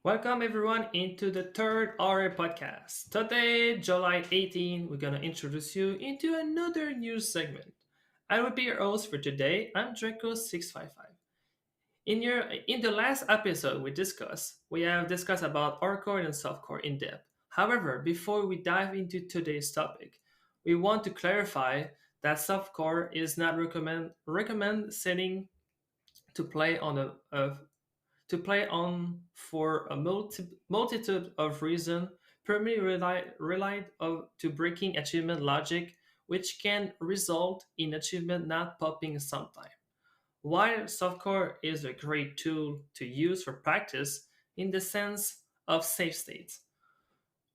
Welcome everyone into the third RAPodcast. Today, July 18, we're gonna introduce you into another news segment. I will be your host for today. I'm Draco655. In the last episode we have discussed about hardcore and softcore in depth. However, before we dive into today's topic, we want to clarify that softcore is not recommend setting to play on a to play on for a multitude of reasons, primarily relied to breaking achievement logic, which can result in achievement not popping sometime. While softcore is a great tool to use for practice in the sense of save states,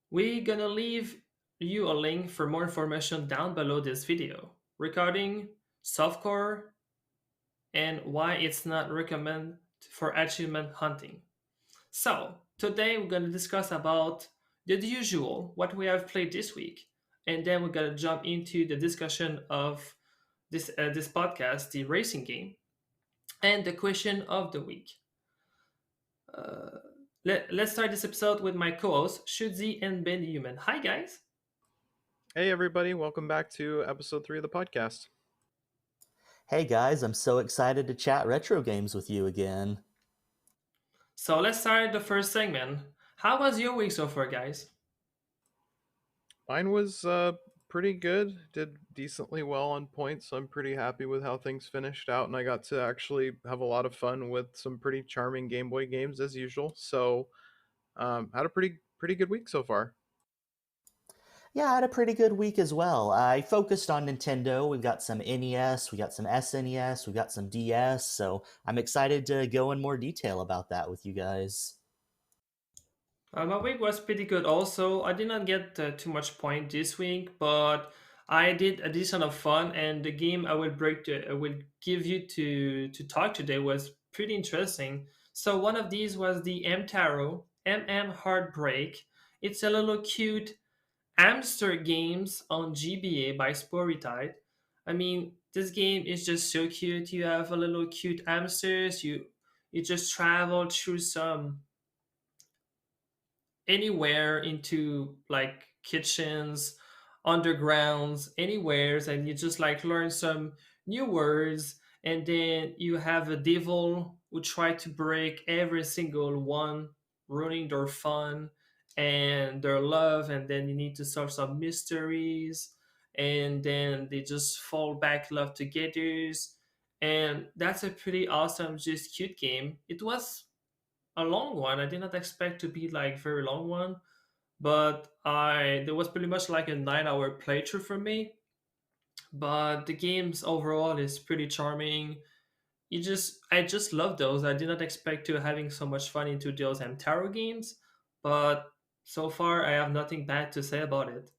we're gonna leave you a link for more information down below this video regarding softcore and why it's not recommended for achievement hunting. So, today we're going to discuss about the usual, what we have played this week, and then we're going to jump into the discussion of this podcast, the racing game, and the question of the week. Uh, let's start this episode with my co-hosts, Shuzi and Ben Human. Hi, guys. Hey, everybody, welcome back to episode 3 of the podcast. Hey guys, I'm so excited to chat retro games with you again. So let's start the first segment. How was your week so far, guys? Mine was pretty good, did decently well on points, so I'm pretty happy with how things finished out, and I got to actually have a lot of fun with some pretty charming Game Boy games as usual, so had a pretty good week so far. Yeah, I had a pretty good week as well. I focused on Nintendo. We've got some NES, we got some SNES, we got some DS, so I'm excited to go in more detail about that with you guys. My week was pretty good also. I did not get too much point this week, but I did a decent of fun, and the game I will give you to talk today was pretty interesting. So one of these was the M Taro Heartbreak. It's a little cute hamster games on GBA by Sporitide. I mean, this game is just so cute. You have a little cute hamsters. You just travel through some anywhere into like kitchens, undergrounds, anywheres, and you just like learn some new words. And then you have a devil who try to break every single one, ruining their fun and their love. And then you need to solve some mysteries. And then they just fall back love together. And that's a pretty awesome, just cute game. It was a long one. I did not expect to be like very long one, but I there was pretty much like a 9 hour playthrough for me. But the games overall is pretty charming. I just love those. I did not expect to having so much fun into those Tarot games, but so far I have nothing bad to say about it.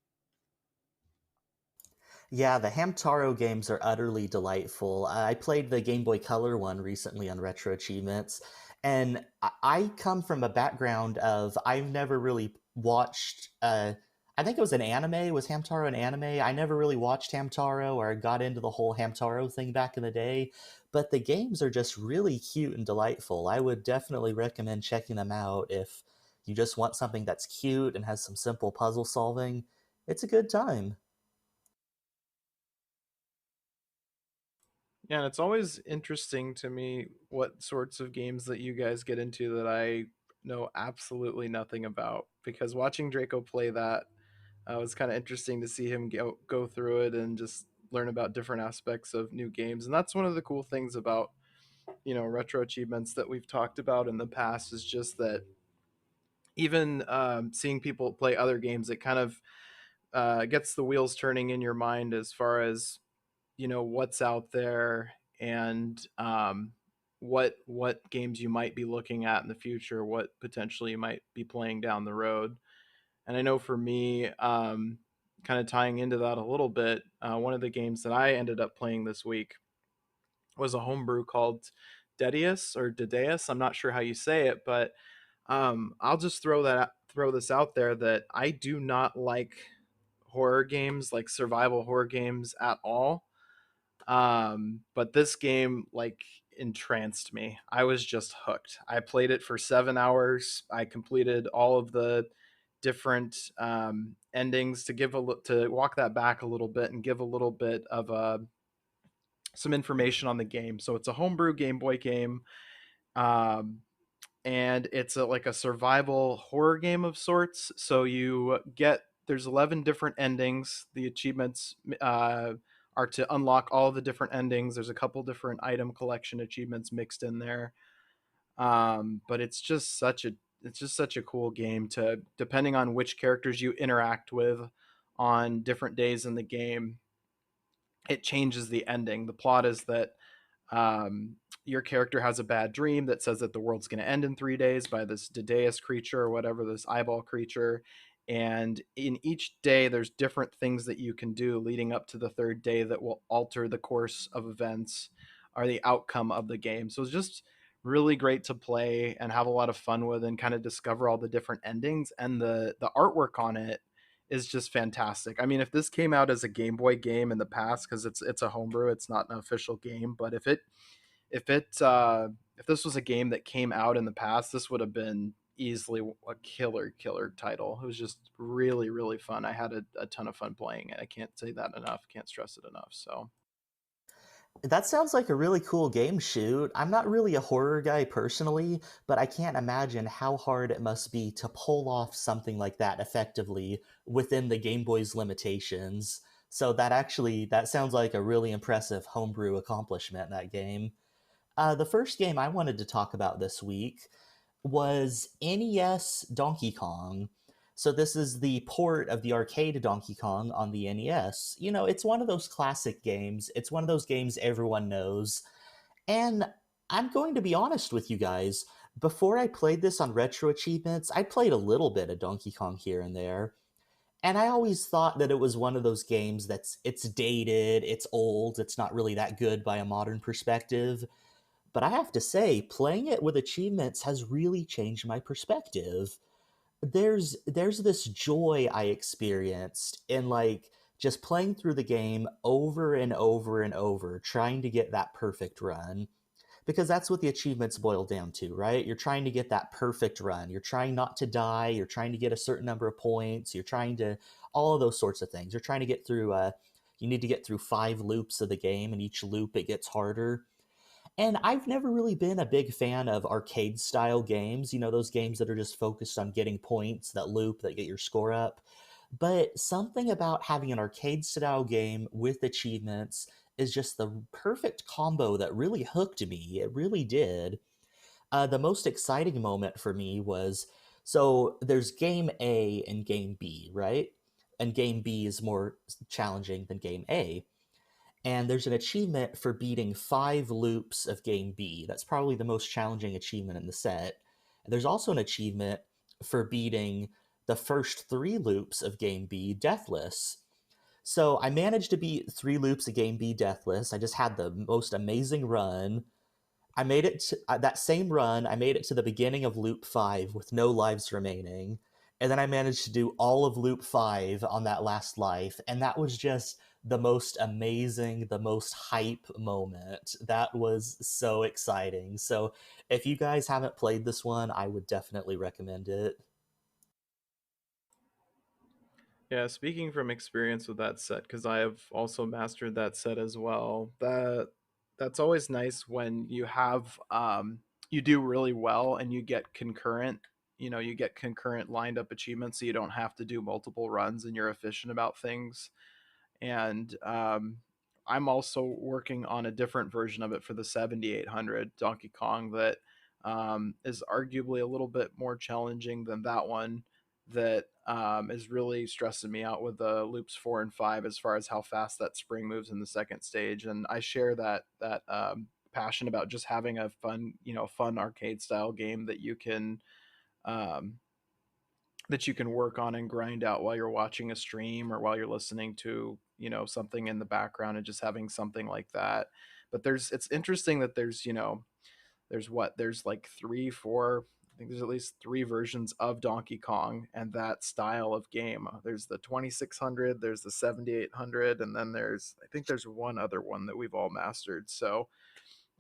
Yeah, the Hamtaro games are utterly delightful. I played the Game Boy Color one recently on Retro Achievements, and I come from a background of I've never really watched. I think it was an anime. Was Hamtaro an anime? I never really watched Hamtaro or got into the whole Hamtaro thing back in the day, but the games are just really cute and delightful. I would definitely recommend checking them out if you just want something that's cute and has some simple puzzle solving. It's a good time. Yeah, and it's always interesting to me what sorts of games that you guys get into that I know absolutely nothing about, because watching Draco play that was kind of interesting to see him go through it and just learn about different aspects of new games. And that's one of the cool things about, retro achievements that we've talked about in the past, is just that even seeing people play other games, it kind of gets the wheels turning in your mind as far as, what's out there, and what games you might be looking at in the future, what potentially you might be playing down the road. And I know for me, kind of tying into that a little bit, one of the games that I ended up playing this week was a homebrew called Dedius or Dedeus. I'm not sure how you say it, but I'll just throw this out there that I do not like horror games, like survival horror games, at all. But this game, like, entranced me. I was just hooked. I played it for 7 hours. I completed all of the different endings to to walk that back a little bit and give a little bit of some information on the game. So it's a homebrew Game Boy game. Um, and it's like a survival horror game of sorts. So there's 11 different endings. The achievements are to unlock all the different endings. There's a couple different item collection achievements mixed in there. But it's just such a cool game to, depending on which characters you interact with on different days in the game, it changes the ending. The plot is that your character has a bad dream that says that the world's going to end in 3 days by this Dedeus creature or whatever, this eyeball creature. And in each day, there's different things that you can do leading up to the third day that will alter the course of events or the outcome of the game. So it's just really great to play and have a lot of fun with and kind of discover all the different endings. And the artwork on it is just fantastic. I mean, if this came out as a Game Boy game in the past, because it's a homebrew, it's not an official game, but if this was a game that came out in the past, this would have been easily a killer title. It was just really really fun. I had a ton of fun playing it. I can't say that enough. Can't stress it enough. So That sounds like a really cool game, Shoot. I'm not really a horror guy personally, but I can't imagine how hard it must be to pull off something like that effectively within the Game Boy's limitations. So that sounds like a really impressive homebrew accomplishment, that game. The first game I wanted to talk about this week was NES Donkey Kong. So this is the port of the arcade Donkey Kong on the NES. You know, it's one of those classic games. It's one of those games everyone knows. And I'm going to be honest with you guys. Before I played this on Retro Achievements, I played a little bit of Donkey Kong here and there. And I always thought that it was one of those games it's dated, it's old, it's not really that good by a modern perspective. But I have to say, playing it with achievements has really changed my perspective. There's this joy I experienced in like just playing through the game over and over and over, trying to get that perfect run. Because that's what the achievements boil down to, right? You're trying to get that perfect run. You're trying not to die. You're trying to get a certain number of points. You're trying to all of those sorts of things. You're trying to get through. You need to get through 5 loops of the game, and each loop it gets harder. And I've never really been a big fan of arcade style games, those games that are just focused on getting points, that loop, that get your score up. But something about having an arcade style game with achievements is just the perfect combo that really hooked me. It really did. The most exciting moment for me was so there's game A and game B, right? And game B is more challenging than game A. And there's an achievement for beating 5 loops of game B. That's probably the most challenging achievement in the set. And there's also an achievement for beating the first 3 loops of game B deathless. So I managed to beat 3 loops of game B deathless. I just had the most amazing run. I made it to that same run. I made it to the beginning of loop 5 with no lives remaining. And then I managed to do all of loop 5 on that last life. And that was just the most amazing, the most hype moment. That was so exciting. So if you guys haven't played this one, I would definitely recommend it. yeah, speaking from experience with that set, because I have also mastered that set as well. That's always nice when you do really well and you get concurrent. You get concurrent lined up achievements, so you don't have to do multiple runs and you're efficient about things. And I'm also working on a different version of it for the 7800 Donkey Kong that is arguably a little bit more challenging than that one. That is really stressing me out with the loops 4 and 5 as far as how fast that spring moves in the second stage. And I share that passion about just having a fun arcade style game um, that you can work on and grind out while you're watching a stream or while you're listening to something in the background, and just having something like that. But it's interesting that there's like 3 4, I think there's at least 3 versions of Donkey Kong and that style of game. There's the 2600, there's the 7800, and then I think there's one other one that we've all mastered. So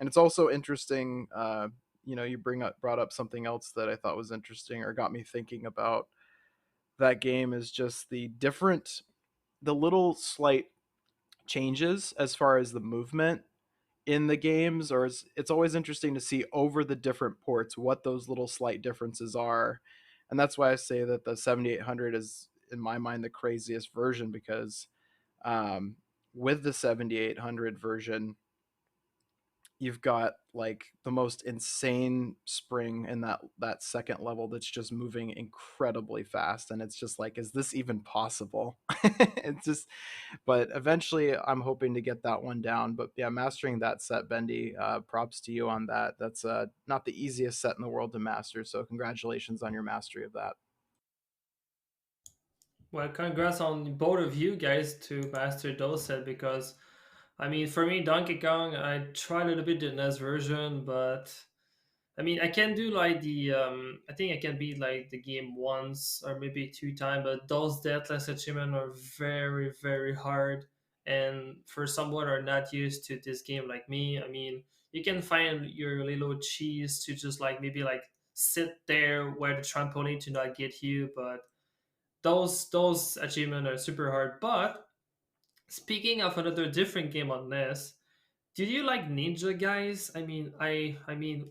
And it's also interesting. You brought up something else that I thought was interesting or got me thinking about that game is just the little slight changes as far as the movement in the games, or it's always interesting to see over the different ports what those little slight differences are. And that's why I say that the 7800 is, in my mind, the craziest version, because um, with the 7800 version, you've got like the most insane spring in that second level that's just moving incredibly fast, and it's just like, is this even possible? It's just, but eventually I'm hoping to get that one down. But yeah, mastering that set, Bendy, props to you on that. That's not the easiest set in the world to master, so congratulations on your mastery of that. Well, congrats on both of you guys to master those set because, I mean, for me, Donkey Kong, I tried a little bit the NES version, but I mean, I can do like I think I can beat like the game once or maybe two times, but those deathless achievements are very, very hard. And for someone who are not used to this game like me, I mean, you can find your little cheese to just like maybe like sit there where the trampoline to not get you, but those achievements are super hard. But speaking of another different game on NES, did you like Ninja, guys? I mean,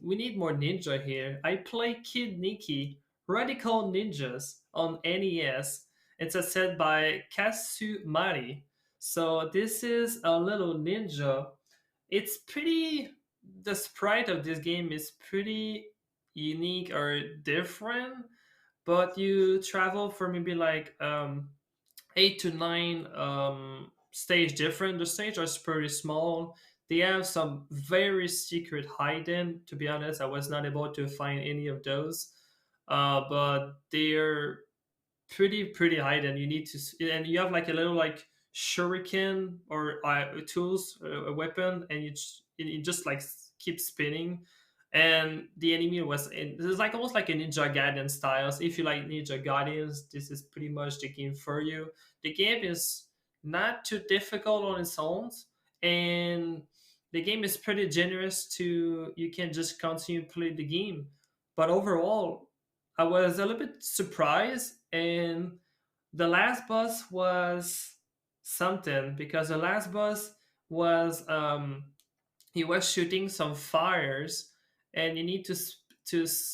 we need more Ninja here. I play Kid Niki Radical Ninjas on NES. It's a set by Kasumari. So this is a little ninja. It's pretty. The sprite of this game is pretty unique or different, but you travel for maybe like 8 to 9 stage different. The stage are pretty small. They have some very secret hidden. To be honest, I was not able to find any of those, but they're pretty hidden. You need to, and you have like a little like shuriken or tools, a weapon, and it just like keeps spinning. And the enemy was in. This is like almost like a Ninja Gaiden style. So if you like Ninja Gaidens, this is pretty much the game for you. The game is not too difficult on its own, and the game is pretty generous to you can just continue to play the game. But overall, I was a little bit surprised, and the last boss was something because the last boss was he was shooting some fires, and you need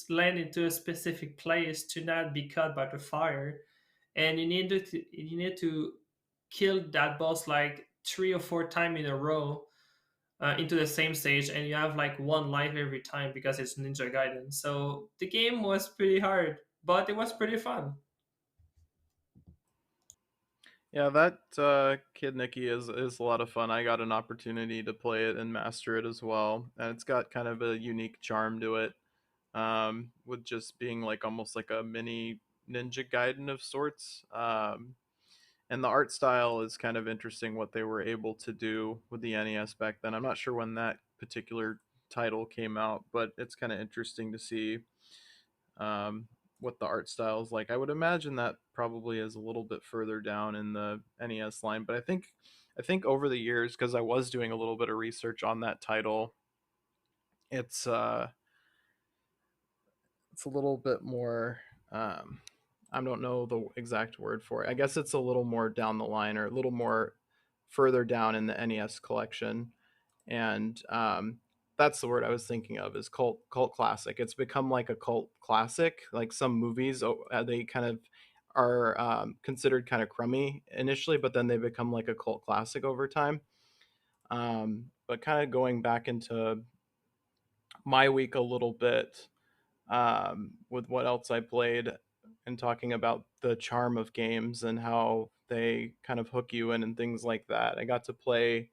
land into a specific place to not be caught by the fire, and you need to kill that boss like 3 or 4 times in a row into the same stage, and you have like one life every time because it's Ninja Gaiden. So the game was pretty hard, but it was pretty fun. Yeah, that Kid Nicky is a lot of fun. I got an opportunity to play it and master it as well, and it's got kind of a unique charm to it, with just being like almost like a mini Ninja Gaiden of sorts. And the art style is kind of interesting what they were able to do with the NES back then. I'm not sure when that particular title came out, but it's kind of interesting to see um, what the art style is like. I would imagine that probably is a little bit further down in the NES line, but I think over the years, because I was doing a little bit of research on that title, it's uh, it's a little bit more. Um, I don't know the exact word for it. I guess it's a little more down the line, or a little more further down in the NES collection, and that's the word I was thinking of, is cult classic. It's become like a cult classic. Like some movies, they kind of are considered kind of crummy initially, but then they become like a cult classic over time. But kind of going back into my week a little bit, with what else I played, and talking about the charm of games and how they kind of hook you in and things like that. I got to play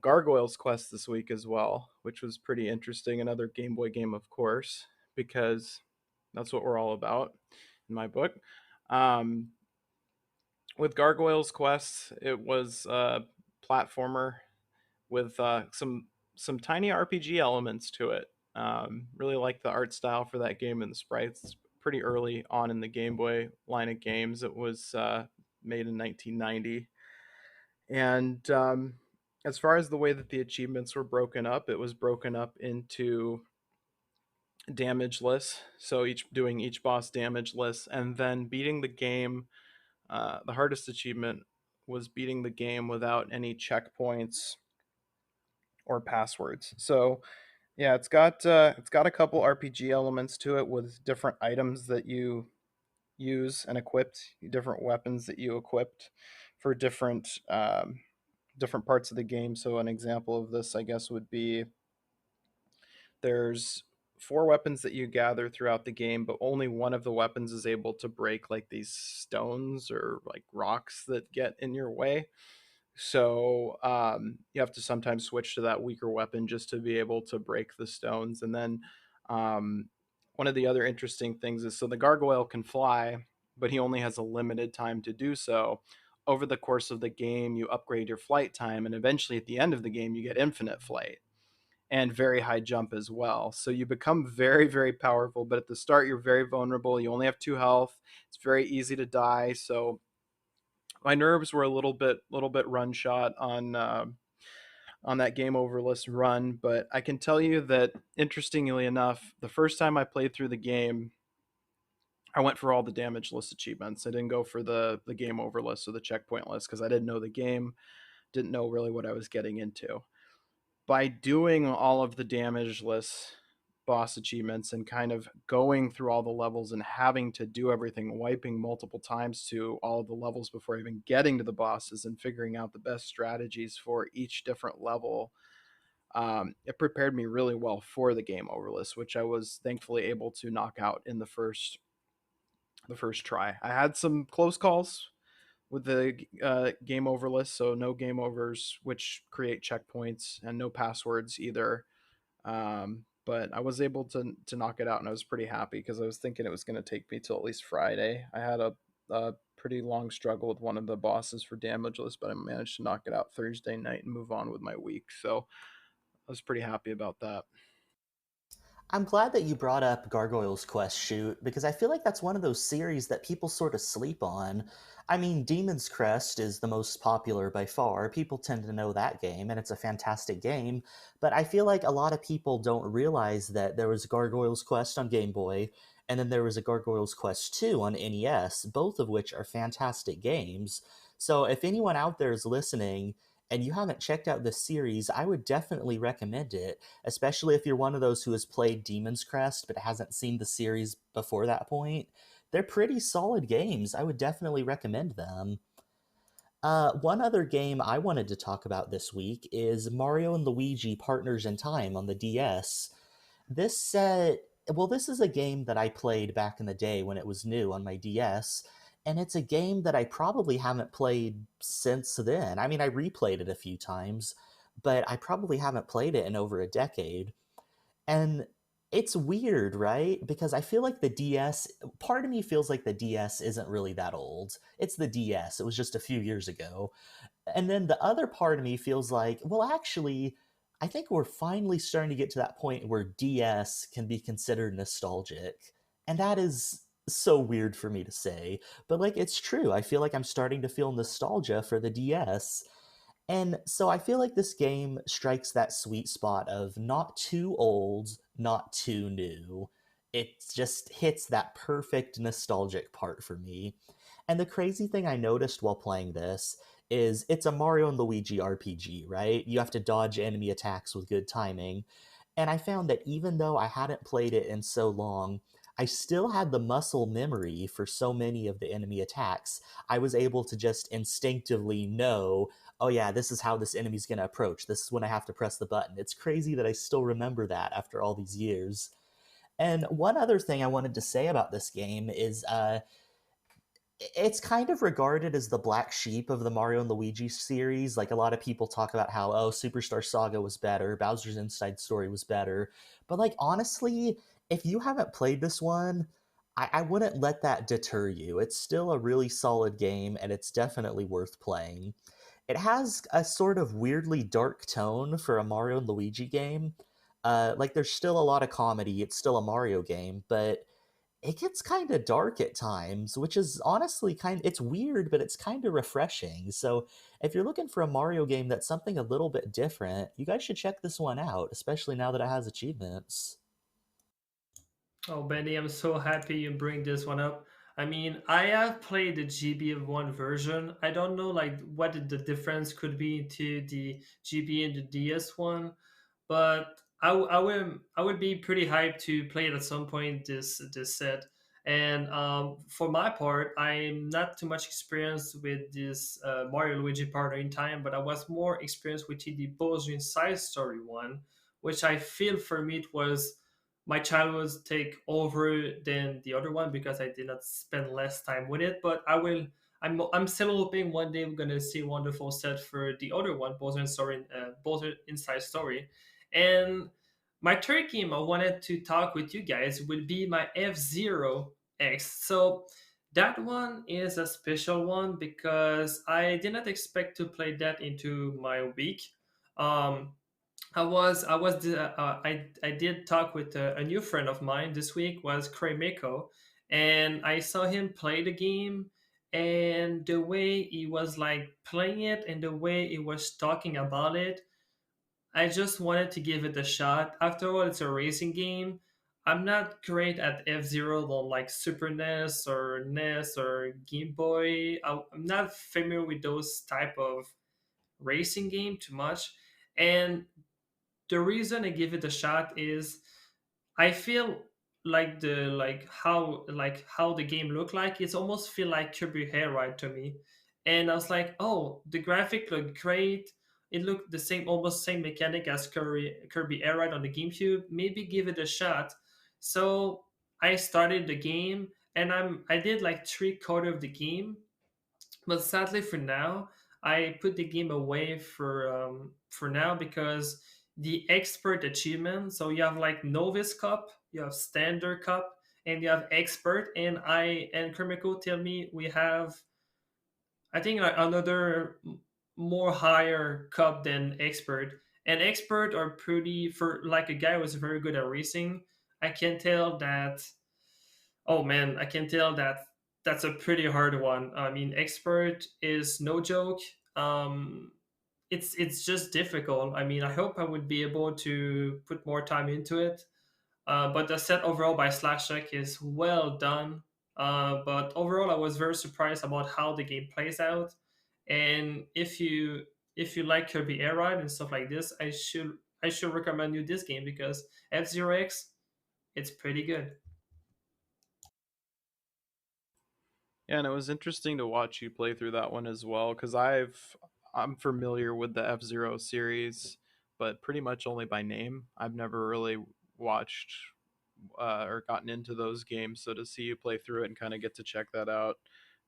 Gargoyle's Quest this week as well, which was pretty interesting. Another Game Boy game, of course, because that's what we're all about in my book. Um, with Gargoyle's Quest, it was a platformer with some tiny RPG elements to it. Really like the art style for that game and the sprites. It's pretty early on in the Game Boy line of games. It was made in 1990, and as far as the way that the achievements were broken up, it was broken up into damage lists. So each boss damage list, and then beating the game. The hardest achievement was beating the game without any checkpoints or passwords. So yeah, it's got a couple RPG elements to it with different items that you use and equipped, different weapons that you equipped for different parts of the game. So an example of this, I guess, would be there's four weapons that you gather throughout the game, but only one of the weapons is able to break like these stones or like rocks that get in your way. So you have to sometimes switch to that weaker weapon just to be able to break the stones. And then um, one of the other interesting things is so the gargoyle can fly, but he only has a limited time to do so. Over the course of the game, you upgrade your flight time, and eventually at the end of the game, you get infinite flight and very high jump as well. So you become very, very powerful, but at the start, you're very vulnerable. You only have 2 health. It's very easy to die. So my nerves were a little bit run shot on that game over list run, but I can tell you that interestingly enough, the first time I played through the game, I went for all the damage list achievements. I didn't go for the game over list or the checkpoint list because I didn't know the game, didn't know really what I was getting into. By doing all of the damage list boss achievements and kind of going through all the levels and having to do everything, wiping multiple times to all of the levels before even getting to the bosses and figuring out the best strategies for each different level, it prepared me really well for the game over list, which I was thankfully able to knock out in the first try. I had some close calls with the game over list, so no game overs, which create checkpoints, and no passwords either. But I was able to knock it out, and I was pretty happy because I was thinking it was going to take me till at least Friday. I had a pretty long struggle with one of the bosses for damageless, but I managed to knock it out Thursday night and move on with my week. So I was pretty happy about that. I'm glad that you brought up Gargoyle's Quest Shoot because I feel like that's one of those series that people sort of sleep on. I mean, Demon's Crest is the most popular by far. People tend to know that game, and it's a fantastic game. But I feel like a lot of people don't realize that there was Gargoyle's Quest on Game Boy, and then there was a Gargoyle's Quest 2 on NES, both of which are fantastic games. So if anyone out there is listening and you haven't checked out this series, I would definitely recommend it, especially if you're one of those who has played Demon's Crest but hasn't seen the series before that point. They're pretty solid games. I would definitely recommend them. One other game I wanted to talk about this week is Mario and Luigi Partners in Time on the DS. This set, well, this is a game that I played back in the day when it was new on my DS, and it's a game that I probably haven't played since then. I mean, I replayed it a few times, but I probably haven't played it in over a decade. And it's weird, right? Because I feel like the DS, part of me feels like the DS isn't really that old. It's the DS, it was just a few years ago. And then the other part of me feels like, well, actually, I think we're finally starting to get to that point where DS can be considered nostalgic. And that is so weird for me to say, but like it's true. I feel like I'm starting to feel nostalgia for the DS. And so I feel like this game strikes that sweet spot of not too old, not too new. It just hits that perfect nostalgic part for me. And the crazy thing I noticed while playing this is it's a Mario and Luigi RPG, right? You have to dodge enemy attacks with good timing. And I found that even though I hadn't played it in so long, I still had the muscle memory for so many of the enemy attacks. I was able to just instinctively know, oh yeah, this is how this enemy's going to approach. This is when I have to press the button. It's crazy that I still remember that after all these years. And one other thing I wanted to say about this game is it's kind of regarded as the black sheep of the Mario and Luigi series. Like a lot of people talk about how, oh, Superstar Saga was better, Bowser's Inside Story was better. But like honestly, if you haven't played this one, I wouldn't let that deter you. It's still a really solid game, and it's definitely worth playing. It has a sort of weirdly dark tone for a Mario and Luigi game. Like there's still a lot of comedy. It's still a Mario game, but it gets kind of dark at times, which is honestly it's weird, but it's kind of refreshing. So if you're looking for a Mario game that's something a little bit different, you guys should check this one out, especially now that it has achievements. Oh, Benny, I'm so happy you bring this one up. I mean, I have played the GB1 version. I don't know like what the difference could be to the GB and the DS one, but I would be pretty hyped to play it at some point this set. And for my part, I'm not too much experienced with this Mario Luigi Partner in Time, but I was more experienced with the Bowser Inside Story one, which I feel for me it was my childhood take over than the other one because I did not spend less time with it. But I'm still hoping one day we're gonna see a wonderful set for the other one, Bowser Inside Story, and my third game I wanted to talk with you guys would be my F-Zero X. So that one is a special one because I did not expect to play that into my week. Um, I did talk with a new friend of mine this week was Kremiko, and I saw him play the game, and the way he was like playing it and the way he was talking about it, I just wanted to give it a shot. After all, it's a racing game. I'm not great at F Zero on like Super NES or NES or Game Boy. I'm not familiar with those type of racing game too much, and the reason I give it a shot is I feel like how the game looked like it's almost feel like Kirby Hair Ride to me, and I was like, oh, the graphic looked great. It looked the same, almost same mechanic as Kirby Air Ride on the GameCube. Maybe give it a shot. So I started the game, and I did like three-quarter of the game, but sadly for now, I put the game away for now because the expert achievement. So you have like novice cup, you have standard cup, and you have expert. And I and Kermiko tell me we have I think like another more higher cup than expert. And expert are pretty for like a guy who was very good at racing. I can tell that Oh man, I can tell that that's a pretty hard one. I mean, expert is no joke. Um, it's just difficult. I mean, I hope I would be able to put more time into it. But the set overall by Slash Tech is well done. But overall, I was very surprised about how the game plays out. And if you like Kirby Air Ride and stuff like this, I should recommend you this game because F Zero X, it's pretty good. Yeah, and it was interesting to watch you play through that one as well because I'm familiar with the F Zero series, but pretty much only by name. I've never really watched or gotten into those games. So to see you play through it and kind of get to check that out,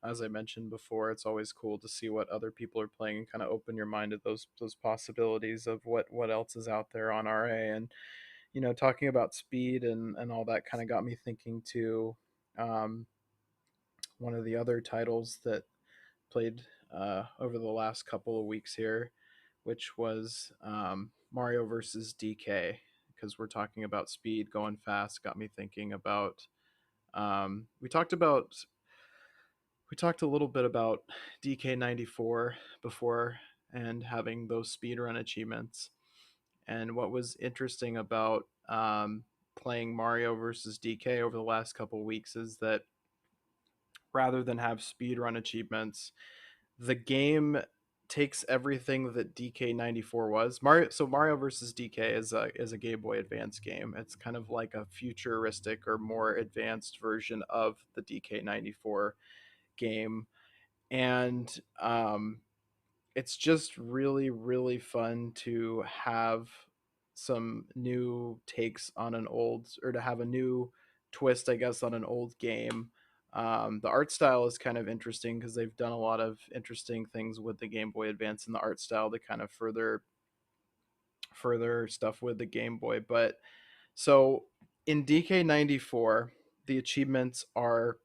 as I mentioned before, it's always cool to see what other people are playing and kind of open your mind to those possibilities of what else is out there on RA. And talking about speed and all that kind of got me thinking too. Um, One of the other titles that played over the last couple of weeks here, which was Mario versus DK, because we're talking about speed going fast. Got me thinking about we talked a little bit about DK94 before and having those speedrun achievements. And what was interesting about playing Mario versus DK over the last couple of weeks is that rather than have speedrun achievements, the game takes everything that DK94 was. Mario versus DK is a Game Boy Advance game. It's kind of like a futuristic or more advanced version of the DK94 game, and it's just really really fun to have some new takes on an old, or to have a new twist, I guess, on an old game. The art style is kind of interesting because they've done a lot of interesting things with the Game Boy Advance and the art style to kind of further stuff with the Game Boy. But so in DK94, the achievements are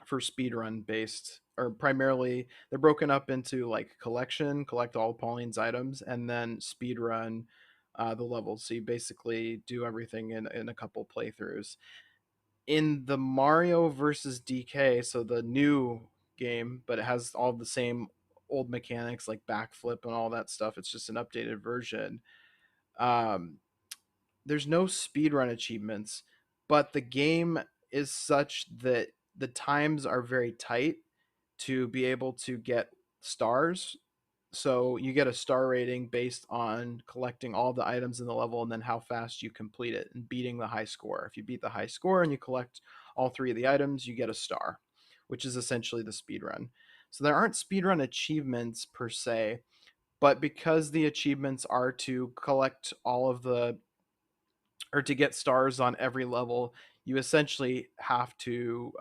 for speedrun based, or primarily they're broken up into like collect all Pauline's items, and then speedrun the levels. So you basically do everything in a couple playthroughs. in the Mario versus DK, so the new game, but it has all the same old mechanics like backflip and all that stuff. It's just an updated version. Um, there's no speedrun achievements, but the game is such that the times are very tight to be able to get stars. So you get a star rating based on collecting all the items in the level and then how fast you complete it and beating the high score. If you beat the high score and you collect all three of the items, you get a star, which is essentially the speed run. So there aren't speedrun achievements per se, but because the achievements are to collect all of the or to get stars on every level, you essentially have to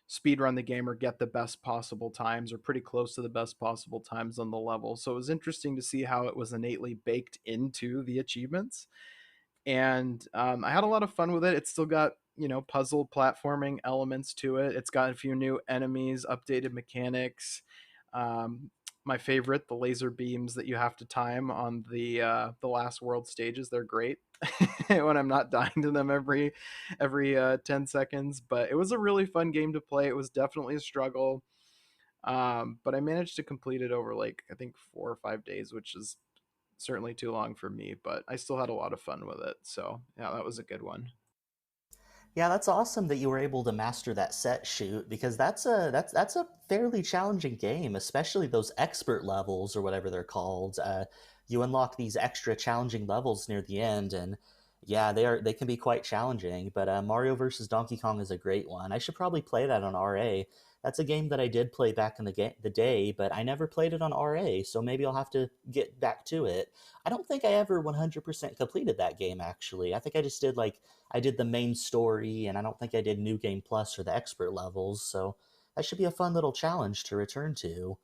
speed run the game or get the best possible times or pretty close to the best possible times on the level. So it was interesting to see how it was innately baked into the achievements. And I had a lot of fun with it. It's still got, puzzle platforming elements to it. It's got a few new enemies, updated mechanics. Um, my favorite, the laser beams that you have to time on the last world stages. They're great when I'm not dying to them every 10 seconds. But it was a really fun game to play. It was definitely a struggle. But I managed to complete it over like I think 4 or 5 days, which is certainly too long for me, but I still had a lot of fun with it. So yeah, that was a good one. Yeah, that's awesome that you were able to master that set shoot because that's a fairly challenging game, especially those expert levels or whatever they're called. You unlock these extra challenging levels near the end, and yeah, they can be quite challenging. But Mario versus Donkey Kong is a great one. I should probably play that on RA. That's a game that I did play back in the day, but I never played it on RA, so maybe I'll have to get back to it. I don't think I ever 100% completed that game actually. I think I just did like I did the main story, and I don't think I did New Game Plus or the expert levels, so that should be a fun little challenge to return to.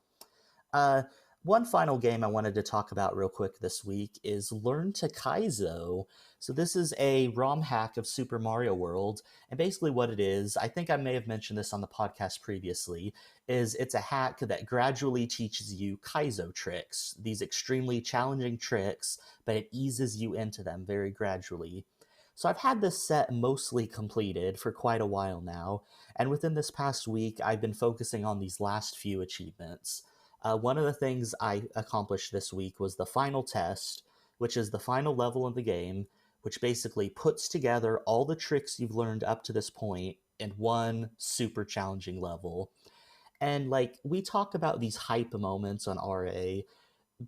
Uh, One final game I wanted to talk about real quick this week is Learn to Kaizo. So this is a ROM hack of Super Mario World, and basically what it is, I think I may have mentioned this on the podcast previously, is it's a hack that gradually teaches you Kaizo tricks, these extremely challenging tricks, but it eases you into them very gradually. So I've had this set mostly completed for quite a while now, and within this past week, I've been focusing on these last few achievements. One of the things I accomplished this week was the final test, which is the final level in the game, which basically puts together all the tricks you've learned up to this point in one super challenging level. And like we talk about these hype moments on RA,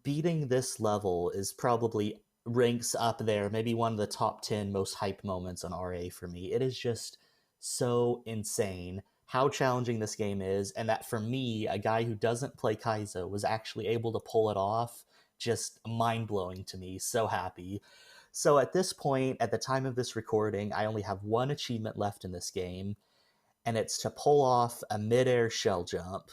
beating this level is probably ranks up there, maybe one of the top 10 most hype moments on RA for me. It is just so insane how challenging this game is, and that for me, a guy who doesn't play Kaizo was actually able to pull it off. Just mind blowing to me. So happy. So at this point, at the time of this recording, I only have one achievement left in this game, and it's to pull off a midair shell jump.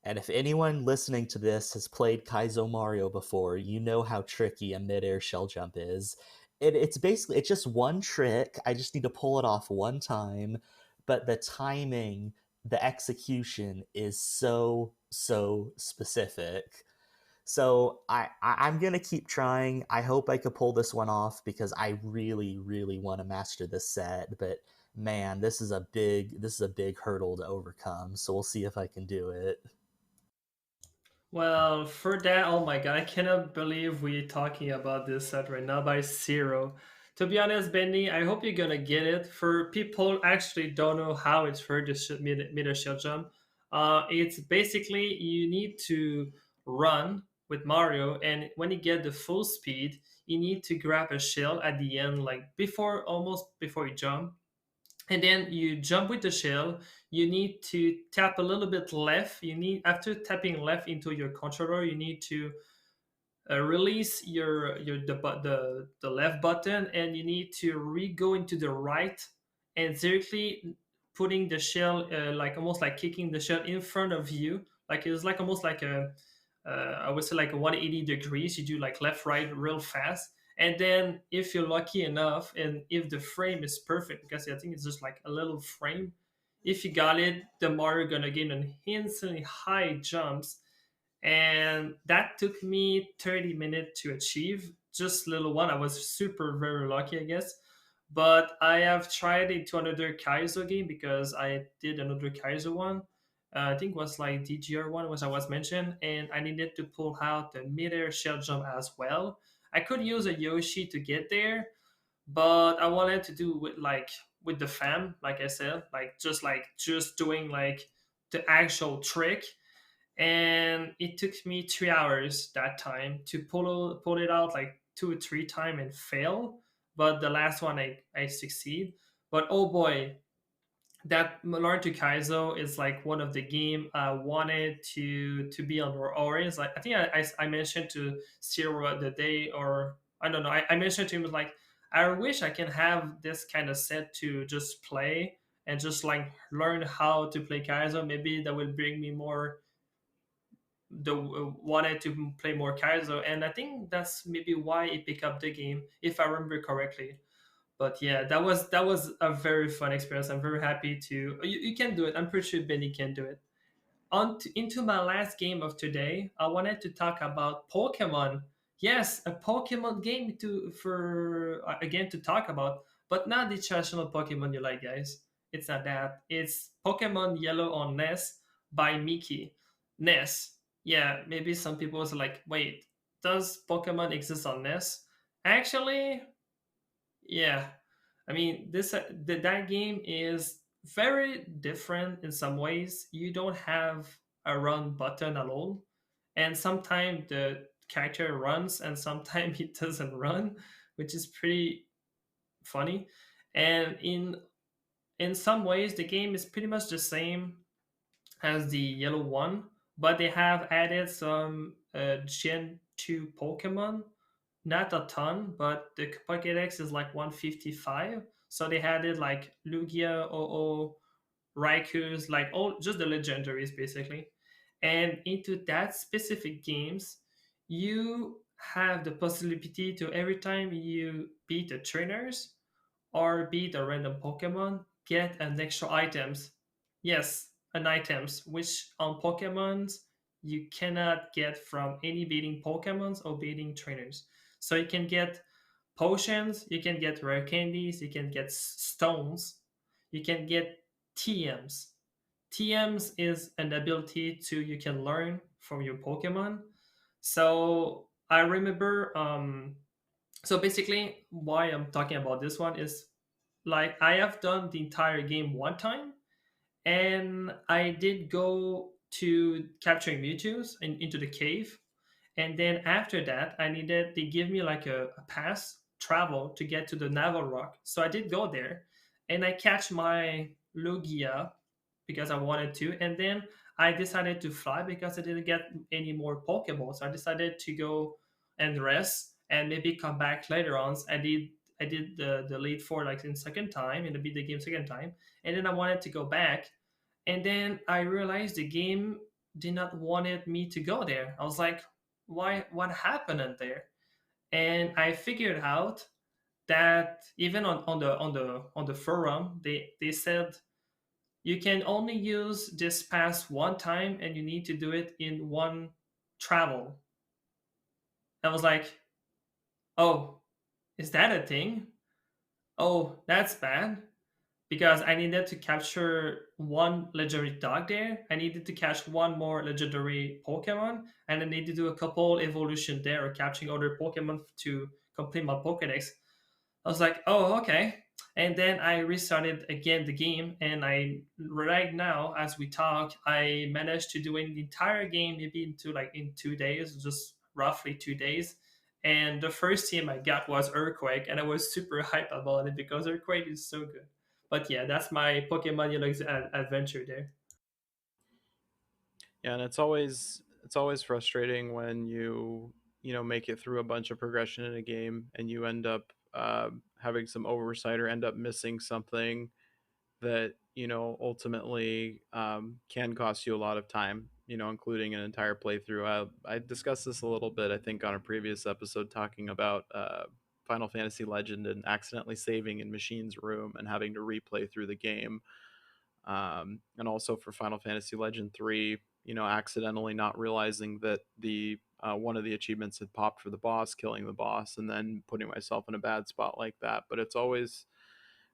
And if anyone listening to this has played Kaizo Mario before, you know how tricky a midair shell jump is. It's basically it's just one trick. I just need to pull it off one time, but the timing, the execution is so specific. So I'm gonna keep trying. I hope I could pull this one off because I really want to master this set. But man, this is a big hurdle to overcome. So we'll see if I can do it. Well, for that, oh my god, I cannot believe we're talking about this set right now by zero. To be honest, Benny, I hope you're gonna get it. For people actually don't know how it's for the middle shell jump, it's basically you need to run with Mario, and when you get the full speed, you need to grab a shell at the end, like before, almost before you jump, and then you jump with the shell. You need to tap a little bit left. You need, after tapping left into your controller, you need to release your the left button, and you need to re-go into the right, and directly putting the shell, like almost like kicking the shell in front of you, like it's like almost like a I would say like a 180 degrees. You do like left right real fast, and then if you're lucky enough, and if the frame is perfect, because I think it's just like a little frame, if you got it, the Mario gonna gain an instantly high jumps. And that took me 30 minutes to achieve, just little one. I was super very lucky, I guess. But I have tried into another Kaizo game because I did another Kaizo one. I think it was like DGR one, which I was mentioned, and I needed to pull out the midair shell jump as well. I could use a Yoshi to get there, but I wanted to do with the fam, like I said, just doing like the actual trick, and it took me 3 hours that time to pull it out like 2 or 3 times and fail. But the last one I succeed. But oh boy, that Naruto Kaizo is like one of the game I wanted to be on orange. Like I think I mentioned to Zero the day, or I don't know. I mentioned to him like I wish I can have this kind of set to just play and just like learn how to play Kaizo. Maybe that will bring me more the wanted to play more Kaizo, and I think that's maybe why he picked up the game, if I remember correctly. But yeah, that was a very fun experience. I'm very happy to you can do it. I'm pretty sure Benny can do it. Into my last game of today, I wanted to talk about Pokemon. Yes, a Pokemon game to for again to talk about, but not the traditional Pokemon you like, guys. It's not that. It's Pokemon Yellow on NES by Mickey. NES. Yeah, maybe some people was like, wait, does Pokemon exist on NES? Actually, yeah, I mean that game is very different in some ways. You don't have a run button at all, and sometimes the character runs and sometimes it doesn't run, which is pretty funny. And in some ways, the game is pretty much the same as the yellow one, but they have added some Gen 2 Pokemon. Not a ton, but the Pokédex is like 155. So they added like Lugia, Oo, Raikous, like all just the legendaries basically. And into that specific games, you have the possibility to every time you beat the trainers or beat a random Pokemon, get an extra items. Yes, an items, which on Pokemons you cannot get from any beating Pokemons or beating trainers. So you can get potions, you can get rare candies, you can get stones, you can get TMs. TMs is an ability to you can learn from your Pokemon. So I remember so basically why I'm talking about this one is like I have done the entire game one time, and I did go to capturing Mewtwo's into the cave, and then after that I needed they give me like a pass travel to get to the Naval Rock. So I did go there, and I catch my Lugia because I wanted to, and then I decided to fly because I didn't get any more Pokeballs. So I decided to go and rest and maybe come back later on. I did the lead for like in second time and beat the game second time, and then I wanted to go back, and then I realized the game did not wanted me to go there. I was like, why? What happened in there? And I figured out that even on the forum, they said you can only use this pass one time and you need to do it in one travel. I was like, oh, is that a thing? Oh, that's bad. Because I needed to capture one legendary dog there. I needed to catch one more legendary Pokemon, and I need to do a couple evolution there or capturing other Pokemon to complete my Pokedex. I was like, oh, okay. And then I restarted again the game, and I right now, as we talk, I managed to do the entire game maybe into like in 2 days, just roughly 2 days. And the first team I got was Earthquake, and I was super hyped about it because Earthquake is so good. But yeah, that's my Pokemon Yellow adventure there. Yeah, and it's always frustrating when you make it through a bunch of progression in a game and you end up having some oversight or end up missing something that ultimately can cost you a lot of time. Including an entire playthrough. I discussed this a little bit, I think, on a previous episode, talking about Final Fantasy Legend and accidentally saving in Machine's room and having to replay through the game, and also for Final Fantasy Legend 3, accidentally not realizing that the one of the achievements had popped for the boss, killing the boss, and then putting myself in a bad spot like that. But it's always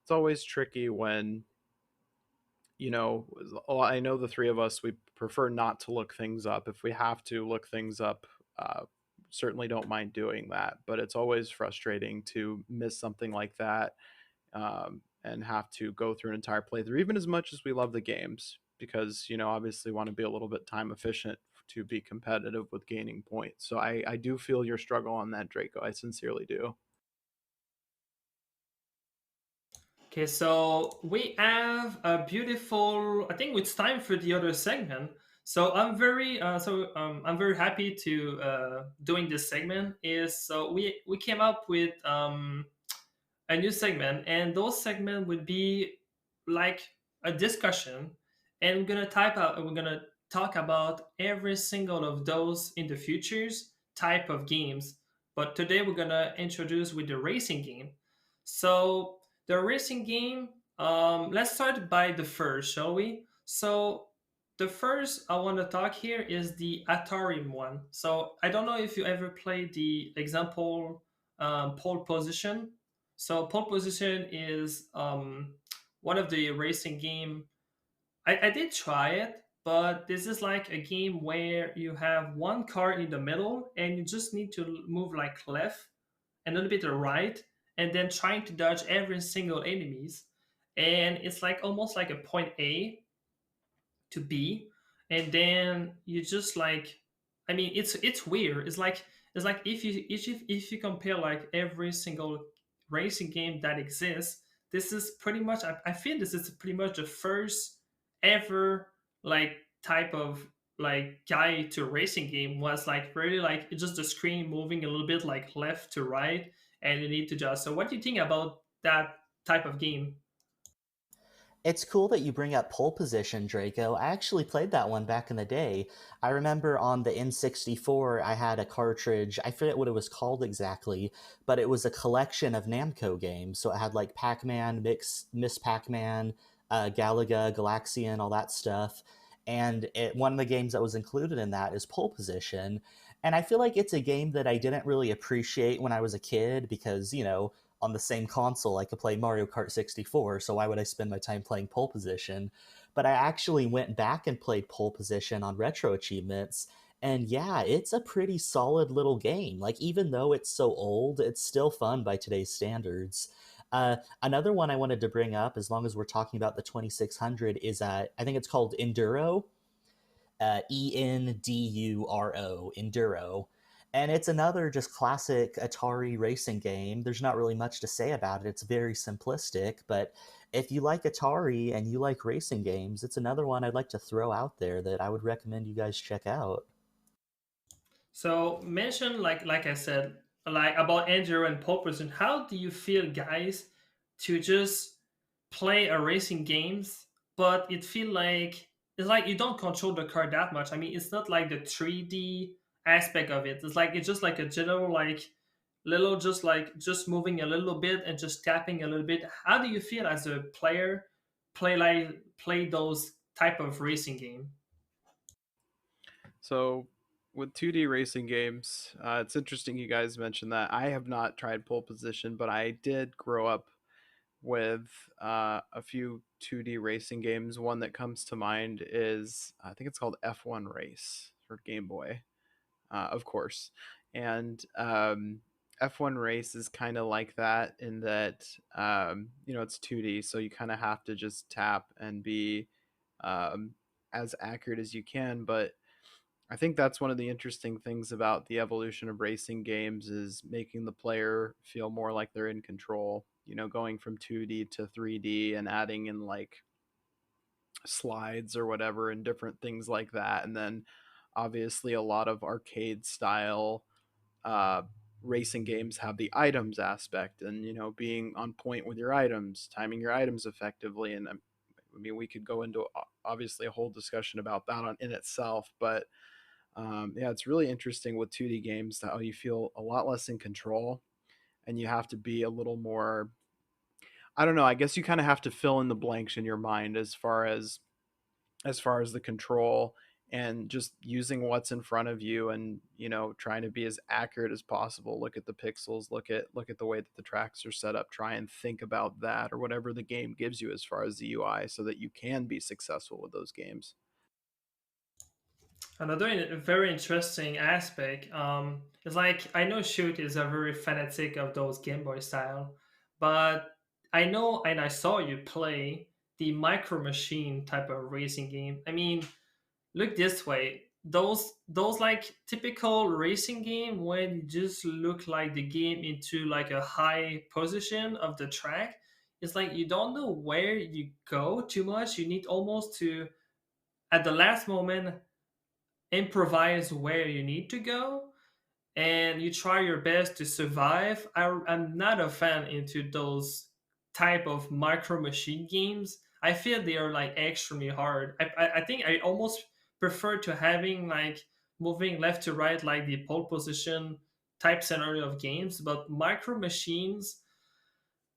it's always tricky when, you know, I know the three of us, we prefer not to look things up. If we have to look things up, uh, certainly don't mind doing that. But it's always frustrating to miss something like that, and have to go through an entire playthrough, even as much as we love the games, because, you know, obviously want to be a little bit time efficient to be competitive with gaining points. So I do feel your struggle on that, Draco. I sincerely do. Okay, so we have a beautiful. I think it's time for the other segment. So I'm very happy to doing this segment. Is so we came up with a new segment, and those segment would be like a discussion, and we're gonna talk about every single of those in the futures type of games. But today we're gonna introduce with the racing game. So the racing game, let's start by the first, shall we? So the first I want to talk here is the Atari one. So I don't know if you ever played the example pole position. So pole position is one of the racing game. I did try it, but this is like a game where you have one car in the middle and you just need to move like left and a little bit to right, and then trying to dodge every single enemies. And it's like almost like a point A to B, and then you just like, I mean, it's weird. It's like if you compare like every single racing game that exists, this is pretty much I feel this is pretty much the first ever like type of like guide to racing game was like really like it's just the screen moving a little bit like left to right and you need to just. So what do you think about that type of game? It's cool that you bring up pole position, Draco. I actually played that one back in the day. I remember on the N64, I had a cartridge. I forget what it was called exactly, but it was a collection of Namco games. So it had like Pac Man, Miss Pac Man, Galaga, Galaxian, all that stuff. And one of the games that was included in that is pole position. And I feel like it's a game that I didn't really appreciate when I was a kid because, on the same console, I could play Mario Kart 64, so why would I spend my time playing pole position? But I actually went back and played pole position on retro achievements. And yeah, it's a pretty solid little game. Like, even though it's so old, it's still fun by today's standards. Another one I wanted to bring up, as long as we're talking about the 2600, is I think it's called Enduro. Enduro, Enduro. And it's another just classic Atari racing game. There's not really much to say about it. It's very simplistic, but if you like Atari and you like racing games, it's another one I'd like to throw out there that I would recommend you guys check out. So mention like I said, like about Andrew and pole position. How do you feel, guys, to just play a racing games, but it feel like it's like you don't control the car that much. I mean, it's not like the 3D aspect of it. It's like it's just like a general like little just like just moving a little bit and just tapping a little bit. How do you feel as a player play those type of racing game? So with 2D racing games, it's interesting you guys mentioned that. I have not tried pole position, but I did grow up with a few 2D racing games. One that comes to mind is, I think it's called F1 Race for Game Boy, of course. And F1 Race is kind of like that in that, you know, it's 2D, so you kind of have to just tap and be um, as accurate as you can. But I think that's one of the interesting things about the evolution of racing games is making the player feel more like they're in control. You know, going from 2D to 3D and adding in like slides or whatever and different things like that. And then obviously a lot of arcade style uh, racing games have the items aspect and, you know, being on point with your items, timing your items effectively. And I mean, we could go into obviously a whole discussion about that in itself, but yeah, it's really interesting with 2D games how you feel a lot less in control and you have to be a little more. I don't know. I guess you kind of have to fill in the blanks in your mind as far as the control and just using what's in front of you and trying to be as accurate as possible. Look at the pixels, look at the way that the tracks are set up, try and think about that or whatever the game gives you as far as the UI so that you can be successful with those games. Another very interesting aspect is like I know Shoot is a very fanatic of those Game Boy style, but I know and I saw you play the Micro Machine type of racing game. I mean, look this way, those like typical racing game when you just look like the game into like a high position of the track. It's like you don't know where you go too much. You need almost to at the last moment improvise where you need to go, and you try your best to survive. I'm not a fan into those type of micro machine games. I feel they are like extremely hard. I think I almost prefer to having like moving left to right like the pole position type scenario of games, but micro machines,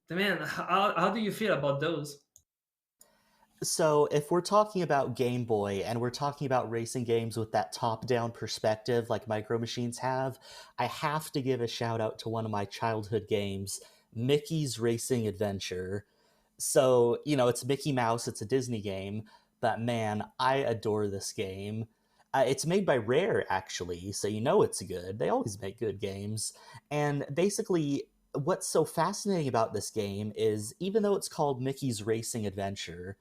man, how do you feel about those? So, if we're talking about Game Boy and we're talking about racing games with that top down perspective like Micro Machines have, I have to give a shout out to one of my childhood games, Mickey's Racing Adventure. So, it's Mickey Mouse, it's a Disney game, but man, I adore this game. It's made by Rare, actually, so it's good. They always make good games. And basically, what's so fascinating about this game is even though it's called Mickey's Racing Adventure,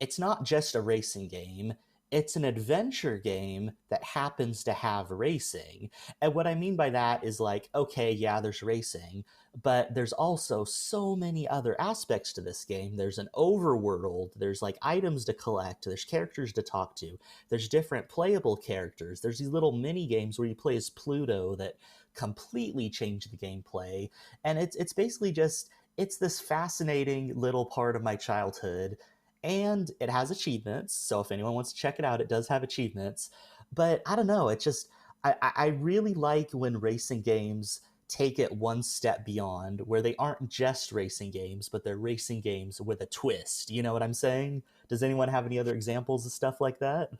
it's not just a racing game, it's an adventure game that happens to have racing. And what I mean by that is like, okay, yeah, there's racing, but there's also so many other aspects to this game. There's an overworld, there's like items to collect, there's characters to talk to, there's different playable characters, there's these little mini games where you play as Pluto that completely change the gameplay. And it's basically just it's this fascinating little part of my childhood, and it has achievements. So if anyone wants to check it out, it does have achievements. But I don't know. It just I really like when racing games take it one step beyond, where they aren't just racing games, but they're racing games with a twist. You know what I'm saying? Does anyone have any other examples of stuff like that?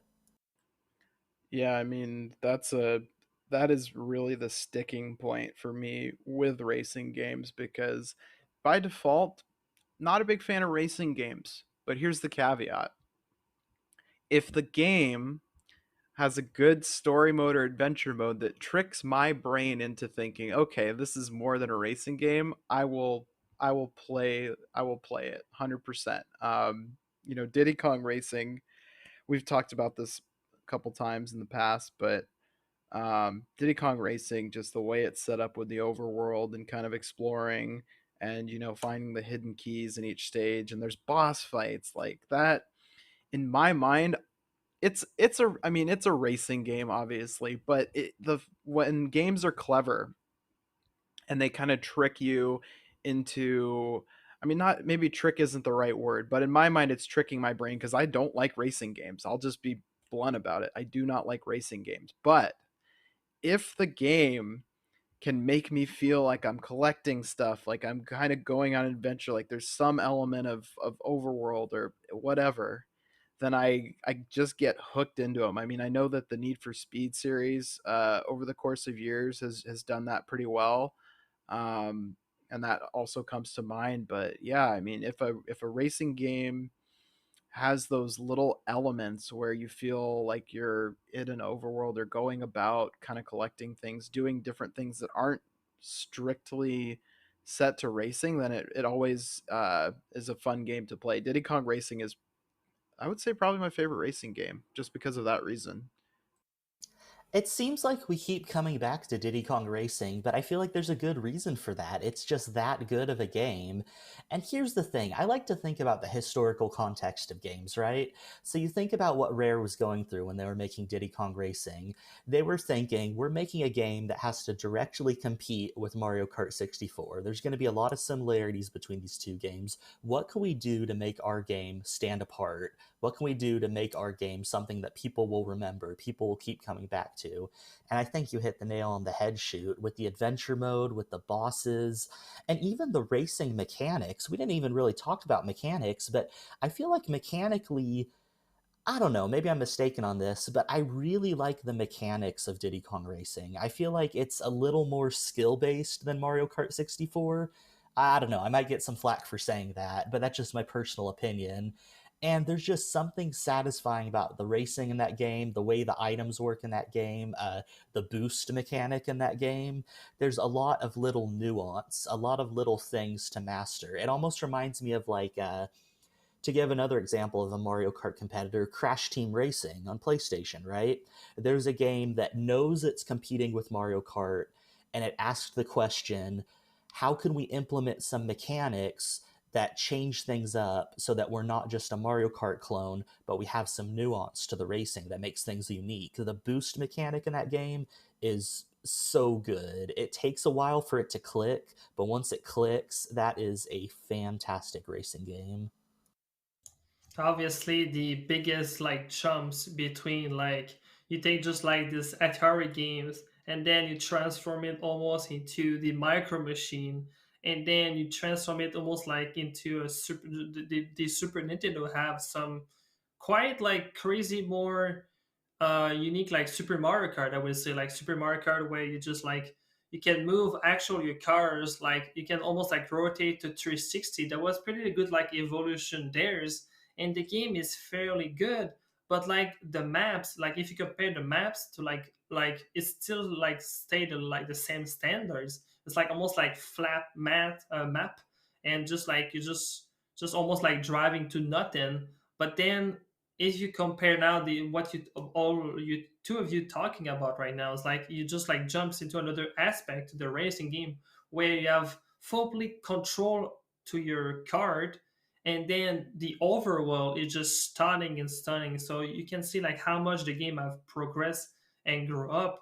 Yeah, I mean, that is really the sticking point for me with racing games because by default, not a big fan of racing games. But here's the caveat. If the game has a good story mode or adventure mode that tricks my brain into thinking, okay, this is more than a racing game, I will play it 100%. Diddy Kong Racing, we've talked about this a couple times in the past, but Diddy Kong Racing, just the way it's set up with the overworld and kind of exploring and finding the hidden keys in each stage, and there's boss fights like that. In my mind, it's a racing game obviously, but when games are clever and they kind of trick you into, I mean, not, maybe trick isn't the right word, but in my mind it's tricking my brain because I don't like racing games. I'll just be blunt about it. I do not like racing games. But if the game can make me feel like I'm collecting stuff, like I'm kind of going on an adventure, like there's some element of overworld or whatever, then I just get hooked into them. I mean, I know that the Need for Speed series over the course of years has done that pretty well, um, and that also comes to mind. But yeah, I mean, if a racing game has those little elements where you feel like you're in an overworld or going about kind of collecting things, doing different things that aren't strictly set to racing, then it always is a fun game to play. Diddy Kong Racing is, I would say, probably my favorite racing game just because of that reason. It seems like we keep coming back to Diddy Kong Racing, but I feel like there's a good reason for that. It's just that good of a game. And here's the thing, I like to think about the historical context of games, right? So you think about what Rare was going through when they were making Diddy Kong Racing. They were thinking, we're making a game that has to directly compete with Mario Kart 64. There's going to be a lot of similarities between these two games. What can we do to make our game stand apart? What can we do to make our game something that people will remember, people will keep coming back to? And I think you hit the nail on the head, Shoot, with the adventure mode, with the bosses, and even the racing mechanics. We didn't even really talk about mechanics, but I feel like mechanically, I don't know, maybe I'm mistaken on this, but I really like the mechanics of Diddy Kong Racing. I feel like it's a little more skill based than Mario Kart 64. I don't know, I might get some flack for saying that, but that's just my personal opinion. And there's just something satisfying about the racing in that game, the way the items work in that game, the boost mechanic in that game. There's a lot of little nuance, a lot of little things to master. It almost reminds me of to give another example of a Mario Kart competitor, Crash Team Racing on PlayStation, right? There's a game that knows it's competing with Mario Kart, and it asked the question, how can we implement some mechanics that change things up so that we're not just a Mario Kart clone, but we have some nuance to the racing that makes things unique? The boost mechanic in that game is so good. It takes a while for it to click, but once it clicks, that is a fantastic racing game. Obviously the biggest like jumps between like you take just like this Atari games and then you transform it almost into the micro machine and then you transform it almost like into a super the Super Nintendo have some quite like crazy more unique like Super Mario Kart. I would say like Super Mario Kart where you just like you can move actual your cars like you can almost like rotate to 360. That was pretty good like evolution theirs, and the game is fairly good. But like the maps, like if you compare the maps to like it's still like stayed like the same standards. It's like almost like flat map, and just like you just almost like driving to nothing. But then if you compare now the what you all you two of you talking about right now is like you just like jumps into another aspect to the racing game where you have fully control to your card, and then the overall is just stunning and stunning. So you can see like how much the game have progressed and grew up,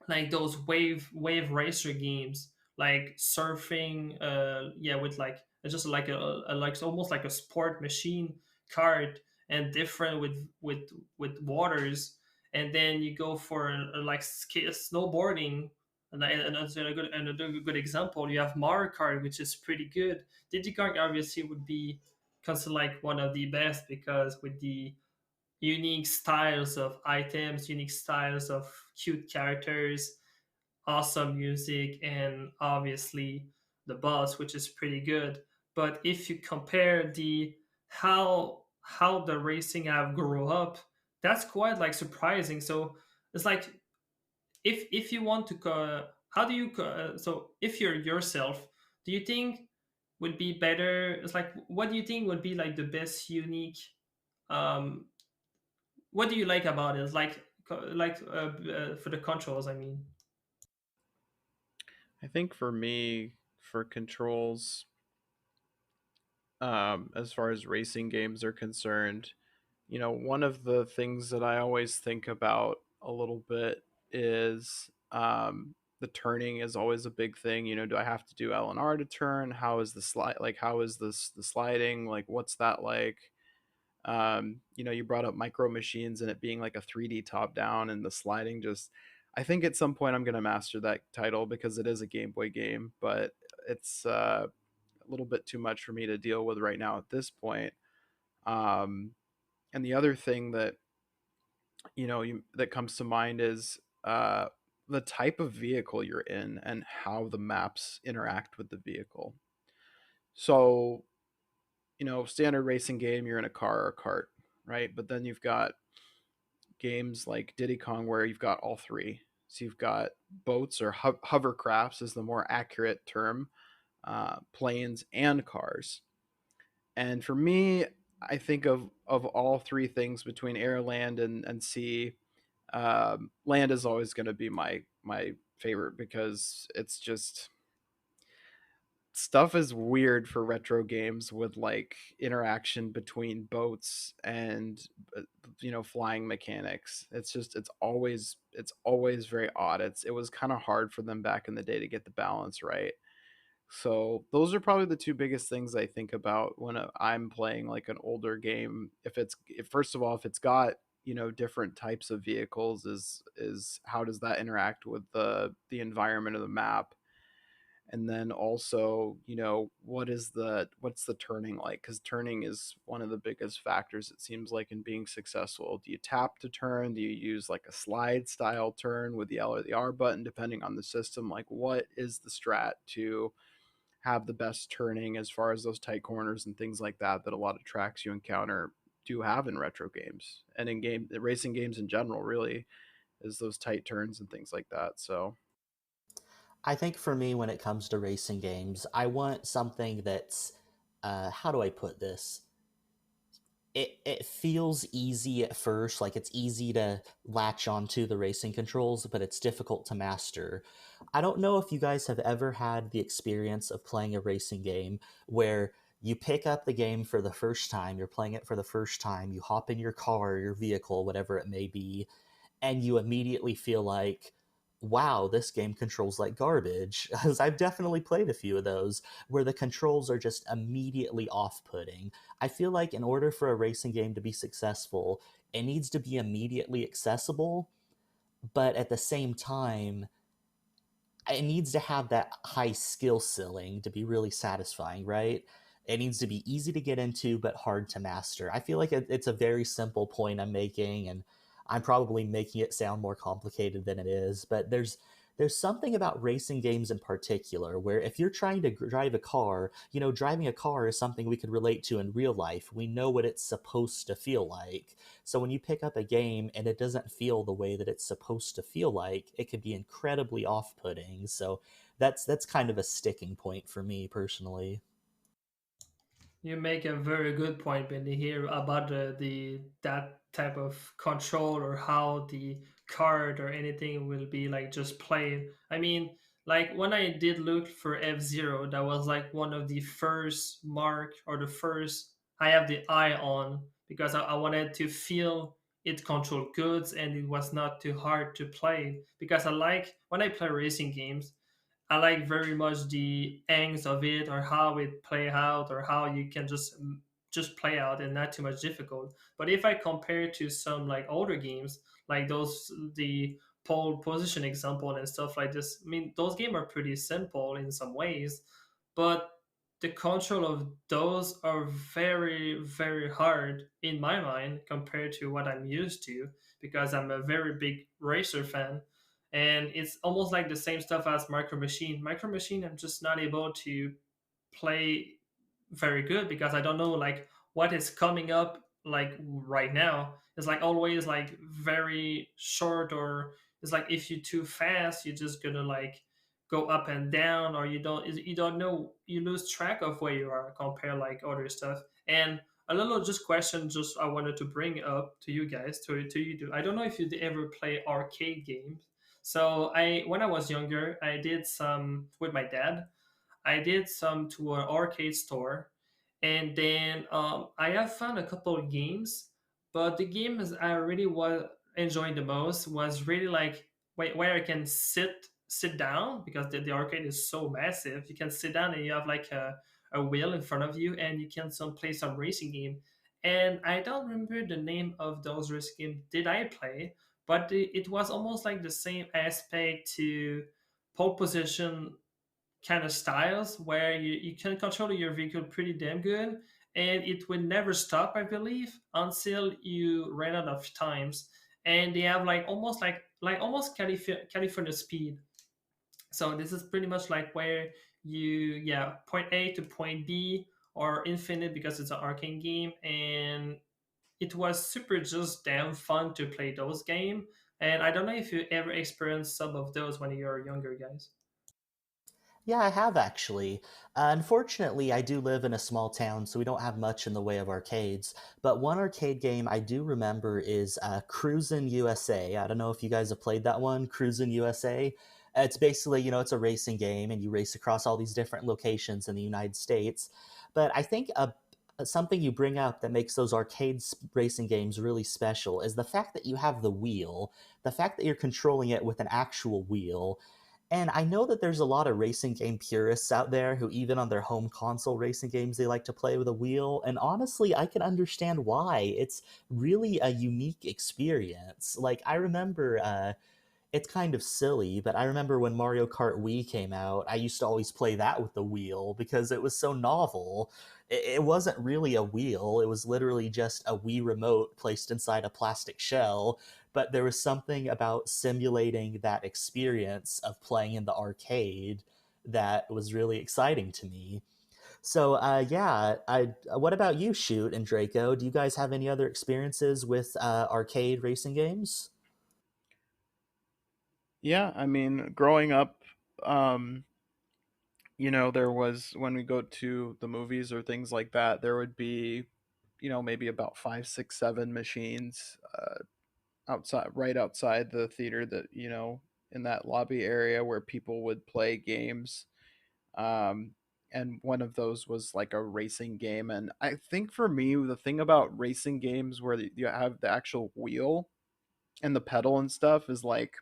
like those wave racer games like surfing yeah, with like it's just like a like almost like a sport machine card, and different with waters. And then you go for like snowboarding, and that's another good example. You have Mario Kart, which is pretty good. Diddy Kong obviously would be considered like one of the best because with the unique styles of items, unique styles of cute characters, awesome music, and obviously the boss, which is pretty good. But if you compare the how the racing have grew up, that's quite like surprising. So it's like if you want to how do you so if you're yourself, do you think would be better? It's like what do you think would be like the best unique um what do you like about it? It's like for the controls, I mean. I think for me, for controls, as far as racing games are concerned, one of the things that I always think about a little bit is the turning is always a big thing. Do I have to do L and R to turn? How is the slide? Like, how is this the sliding? Like, what's that like? You brought up micro machines and it being like a 3D top down and the sliding just. I think at some point I'm gonna master that title because it is a Game Boy game, but it's a little bit too much for me to deal with right now at this point. Um, and the other thing that that comes to mind is the type of vehicle you're in and how the maps interact with the vehicle. So, standard racing game, you're in a car or a cart, right? But then you've got games like Diddy Kong where you've got all three. So you've got boats or hovercrafts is the more accurate term, planes and cars. And for me, I think of all three things between air, land, and sea. Land is always going to be my favorite because it's just stuff is weird for retro games with like interaction between boats and flying mechanics. It's always very odd. It was kind of hard for them back in the day to get the balance right. So those are probably the two biggest things I think about when I'm playing like an older game. If first of all, if it's got different types of vehicles, is how does that interact with the environment of the map? And then also, what's the turning like? Because turning is one of the biggest factors, it seems like, in being successful. Do you tap to turn? Do you use like a slide style turn with the L or the R button, depending on the system? Like, what is the strat to have the best turning as far as those tight corners and things like that that a lot of tracks you encounter do have in retro games and in game racing games in general, really, is those tight turns and things like that. So I think for me, when it comes to racing games, I want something that's, how do I put this? It feels easy at first, like it's easy to latch onto the racing controls, but it's difficult to master. I don't know if you guys have ever had the experience of playing a racing game where you pick up the game for the first time, you're playing it for the first time, you hop in your car, your vehicle, whatever it may be, and you immediately feel like, wow, this game controls like garbage. Because I've definitely played a few of those where the controls are just immediately off putting. I feel like in order for a racing game to be successful, it needs to be immediately accessible, but at the same time, it needs to have that high skill ceiling to be really satisfying, right? It needs to be easy to get into, but hard to master. I feel like it's a very simple point I'm making, and I'm probably making it sound more complicated than it is. But there's something about racing games in particular where if you're trying to drive a car, driving a car is something we could relate to in real life. We know what it's supposed to feel like. So when you pick up a game and it doesn't feel the way that it's supposed to feel like, it can be incredibly off-putting. So that's kind of a sticking point for me personally. You make a very good point, Benny, here about the that type of control or how the card or anything will be like just played. I mean, like when I did look for F-Zero, that was like one of the first mark or the first I have the eye on because I wanted to feel it controlled goods and it was not too hard to play because I like when I play racing games. I like very much the angst of it or how it play out or how you can just play out and not too much difficult. But if I compare to some like older games, like those the pole position example and stuff like this, I mean those games are pretty simple in some ways, but the control of those are very very hard in my mind compared to what I'm used to because I'm a very big racer fan and it's almost like the same stuff as Micro Machine. Micro Machine, I'm just not able to play very good because I don't know like what is coming up like right now. It's like always like very short or it's like if you're too fast, you're just gonna like go up and down or you don't know you lose track of where you are compared like other stuff. And a little just question just I wanted to bring up to you guys to you do. I don't know if you ever play arcade games. So I when I was younger, I did some with my dad. I did some to an arcade store, and then I have found a couple of games, but the games I really was enjoying the most was really like where I can sit down because the arcade is so massive. You can sit down and you have like a wheel in front of you, and you can play some racing game. And I don't remember the name of those racing games did I play, but it was almost like the same aspect to pole position kind of styles where you can control your vehicle pretty damn good and it will never stop I believe until you run out of times and they have like almost California speed. So this is pretty much like where you point A to point B or infinite because it's an arcade game and it was super just damn fun to play those game. And I don't know if you ever experienced some of those when you were younger, guys. Yeah, I have actually. Unfortunately, I do live in a small town, so we don't have much in the way of arcades. But one arcade game I do remember is Cruisin' USA. I don't know if you guys have played that one, Cruisin' USA. It's basically, it's a racing game, and you race across all these different locations in the United States. But I think something you bring up that makes those racing games really special is the fact that you have the wheel, the fact that you're controlling it with an actual wheel. And I know that there's a lot of racing game purists out there who, even on their home console racing games, they like to play with a wheel. And honestly, I can understand why. It's really a unique experience. Like, I remember it's kind of silly, but I remember when Mario Kart Wii came out, I used to always play that with the wheel because it was so novel. It wasn't really a wheel, it was literally just a Wii remote placed inside a plastic shell, but there was something about simulating that experience of playing in the arcade that was really exciting to me. So, yeah, what about you, Shoot and Draco? Do you guys have any other experiences with arcade racing games? Yeah, I mean, growing up, um, there was when we go to the movies or things like that, there would be, maybe about five, six, seven machines outside, right outside the theater that, in that lobby area where people would play games. Um, and one of those was like a racing game. And I think for me, the thing about racing games where you have the actual wheel and the pedal and stuff is like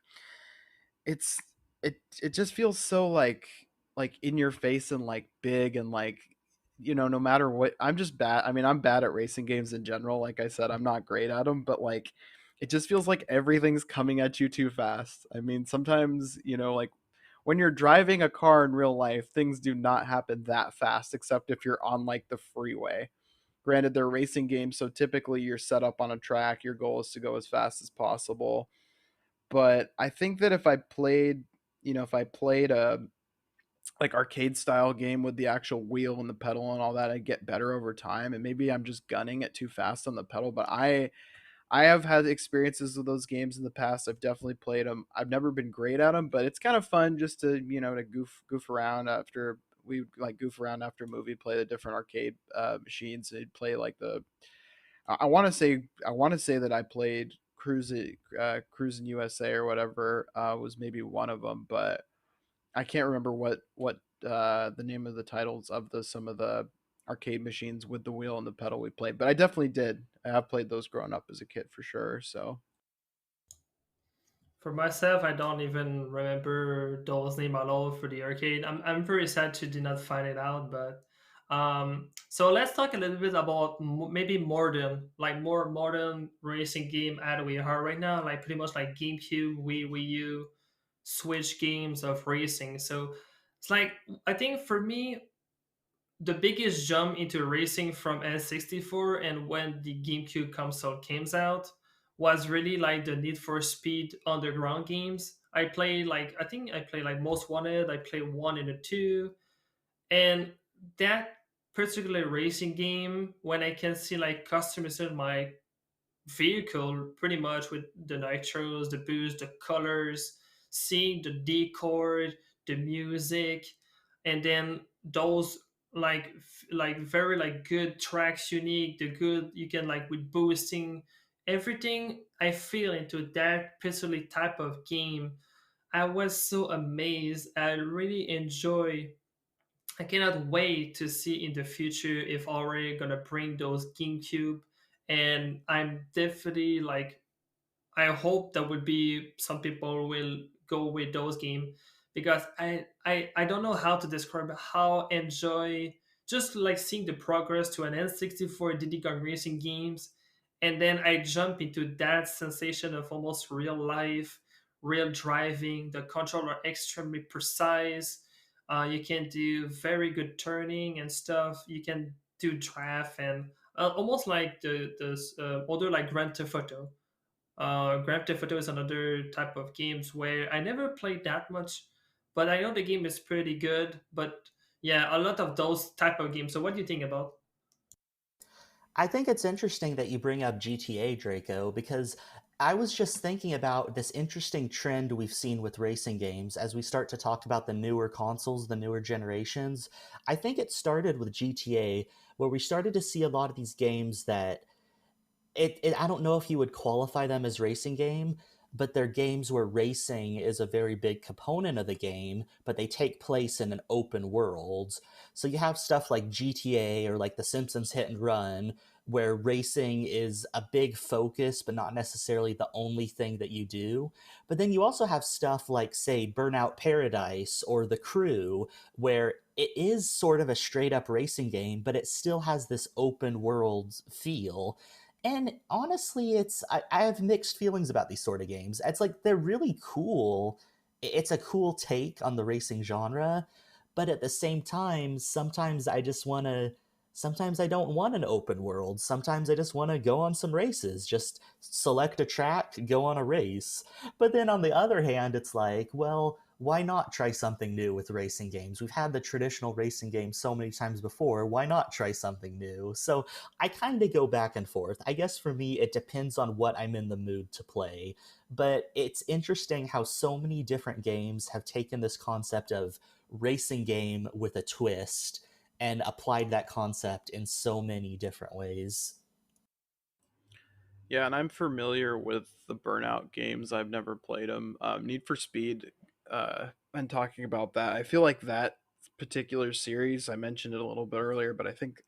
it's it just feels so like in your face and like big and like no matter what. I'm just bad. I mean, I'm bad at racing games in general. Like I said, I'm not great at them, but like it just feels like everything's coming at you too fast. I mean, sometimes, like when you're driving a car in real life, things do not happen that fast except if you're on like the freeway. Granted, they're racing games, so typically you're set up on a track. Your goal is to go as fast as possible. But I think that if I played a like arcade style game with the actual wheel and the pedal and all that, I'd get better over time. And maybe I'm just gunning it too fast on the pedal, but I have had experiences with those games in the past. I've definitely played them. I've never been great at them, but it's kind of fun just to to goof around after we like goof around after a movie, play the different arcade machines. They'd play like the I want to say that I played Cruising USA or whatever was maybe one of them, but I can't remember what the name of the titles of the some of the arcade machines with the wheel and the pedal we played. But I definitely did. I have played those growing up as a kid for sure. So For myself, I don't even remember those name at all for the arcade. I'm very sad to do not find it out, but so let's talk a little bit about maybe modern, like more modern racing game as we are right now, like pretty much like GameCube, Wii U, Switch games of racing. So it's like I think for me the biggest jump into racing from N64 and when the GameCube console came out was really like the Need for Speed Underground games. I think I played like Most Wanted, I played one and a two, and that particular racing game when I can see like customizing my vehicle pretty much with the nitros, the boost, the colors, seeing the decor, the music, and then those like very like good tracks unique, the good you can like with boosting everything I feel into that particular type of game. I was so amazed. I really enjoy. I cannot wait to see in the future if already gonna bring those GameCube, and I'm definitely like I hope that would be some people will go with those games because I don't know how to describe how enjoy just like seeing the progress to an N64 Diddy Kong Racing games, and then I jump into that sensation of almost real life, real driving. The controller extremely precise. You can do very good turning and stuff. You can do draft and almost like the other like Grand Theft Auto. Grand Theft Auto is another type of games where I never played that much, but I know the game is pretty good. But yeah, a lot of those type of games. So what do you think about? I think it's interesting that you bring up GTA, Draco, because I was just thinking about this interesting trend we've seen with racing games as we start to talk about the newer consoles, the newer generations. I think it started with GTA, where we started to see a lot of these games that I don't know if you would qualify them as racing game, but they're games where racing is a very big component of the game, but they take place in an open world. So you have stuff like GTA or like The Simpsons Hit and Run, where racing is a big focus, but not necessarily the only thing that you do. But then you also have stuff like, say, Burnout Paradise or The Crew, where it is sort of a straight up racing game, but it still has this open world feel. And honestly, I have mixed feelings about these sort of games. It's like they're really cool. It's a cool take on the racing genre, but at the same time, sometimes I don't want an open world. Sometimes I just want to go on some races, just select a track, go on a race. But then on the other hand, it's like, well, why not try something new with racing games? We've had the traditional racing games so many times before. Why not try something new? So I kind of go back and forth. I guess for me, it depends on what I'm in the mood to play. But it's interesting how so many different games have taken this concept of racing game with a twist and applied that concept in so many different ways. Yeah, and I'm familiar with the Burnout games. I've never played them. Need for Speed, and talking about that, I feel like that particular series, I mentioned it a little bit earlier, but I think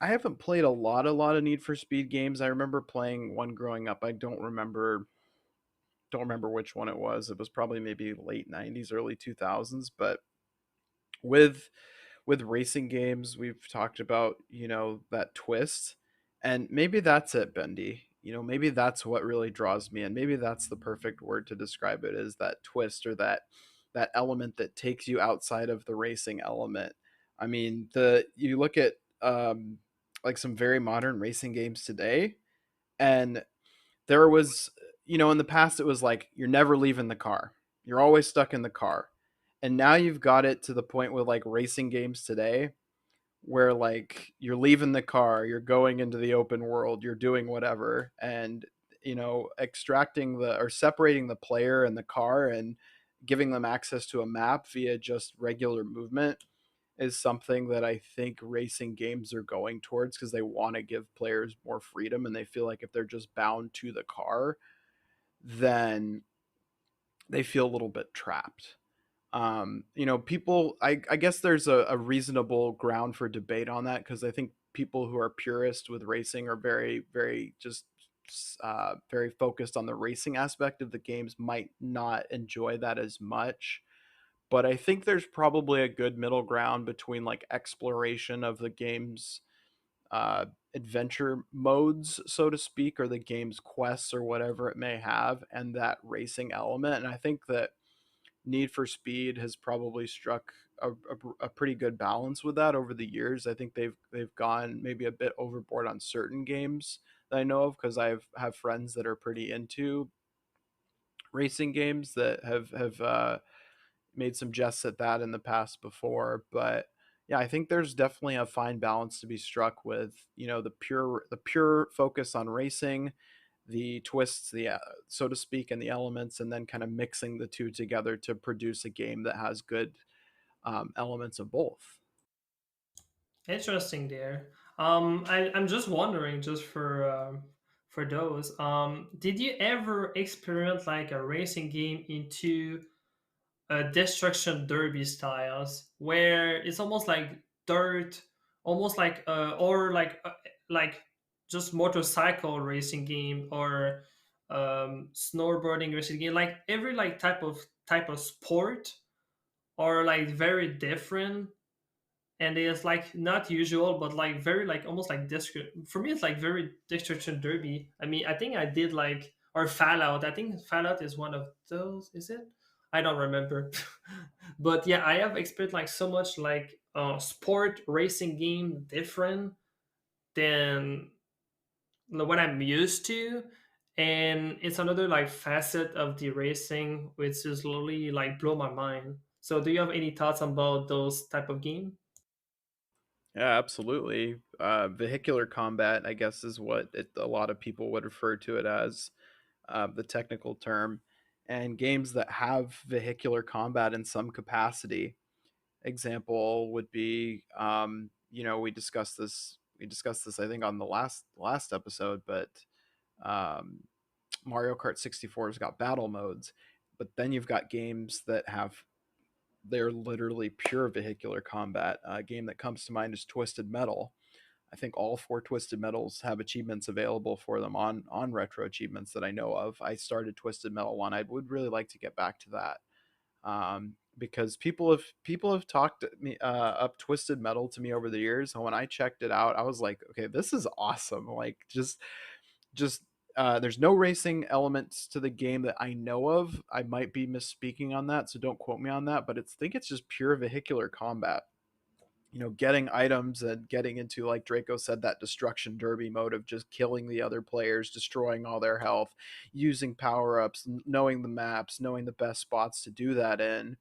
I haven't played a lot of Need for Speed games. I remember playing one growing up. I don't remember which one it was. It was probably maybe late 90s, early 2000s, but with racing games, we've talked about, that twist. And maybe that's it, Bendy. Maybe that's what really draws me in. Maybe that's the perfect word to describe it, is that twist, or that element that takes you outside of the racing element. I mean, the you look at like some very modern racing games today, and there was, in the past it was like you're never leaving the car. You're always stuck in the car. And now you've got it to the point with like racing games today where like you're leaving the car, you're going into the open world, you're doing whatever, and extracting the or separating the player and the car and giving them access to a map via just regular movement is something that I think racing games are going towards, because they want to give players more freedom, and they feel like if they're just bound to the car, then they feel a little bit trapped. People, I guess there's a reasonable ground for debate on that, because I think people who are purist with racing are very, very just very focused on the racing aspect of the games, might not enjoy that as much. But I think there's probably a good middle ground between like exploration of the game's uh, adventure modes, so to speak, or the game's quests or whatever it may have, and that racing element. And I think that Need for Speed has probably struck a pretty good balance with that over the years. I think they've gone maybe a bit overboard on certain games that I know of, because have friends that are pretty into racing games that have made some jests at that in the past before. But yeah, I think there's definitely a fine balance to be struck with, the pure focus on racing, the twists, the so to speak, and the elements, and then kind of mixing the two together to produce a game that has good elements of both. Interesting there. I'm just wondering, just for those, did you ever experience like a racing game into destruction derby styles where it's almost like dirt, almost like or like just motorcycle racing game or snowboarding racing game, like every like type of sport or like very different, and it's like not usual but like very like almost like district for me, it's like very destruction derby. I mean, I think I did like, or Fallout, I think Fallout is one of those, is it? I don't remember. But yeah, I have experienced like so much like sport racing game different than what I'm used to, and it's another like facet of the racing which is slowly like blow my mind. So do you have any thoughts about those type of game? Yeah, absolutely. Vehicular combat, I guess, is what a lot of people would refer to it as, the technical term. And games that have vehicular combat in some capacity. Example would be, we discussed this I think on the last episode, but um, Mario Kart 64 has got battle modes, but then you've got games that have, they're literally pure vehicular combat. A game that comes to mind is Twisted Metal. I think all four Twisted Metals have achievements available for them on retro achievements that I know of. I started Twisted Metal 1. I would really like to get back to that. because people have talked me up Twisted Metal to me over the years, and when I checked it out, I was like, okay, this is awesome. Like just there's no racing elements to the game that I know of. I might be misspeaking on that, so don't quote me on that. But I think it's just pure vehicular combat. Getting items and getting into, like Draco said, that destruction derby mode of just killing the other players, destroying all their health, using power ups, knowing the maps, knowing the best spots to do that in.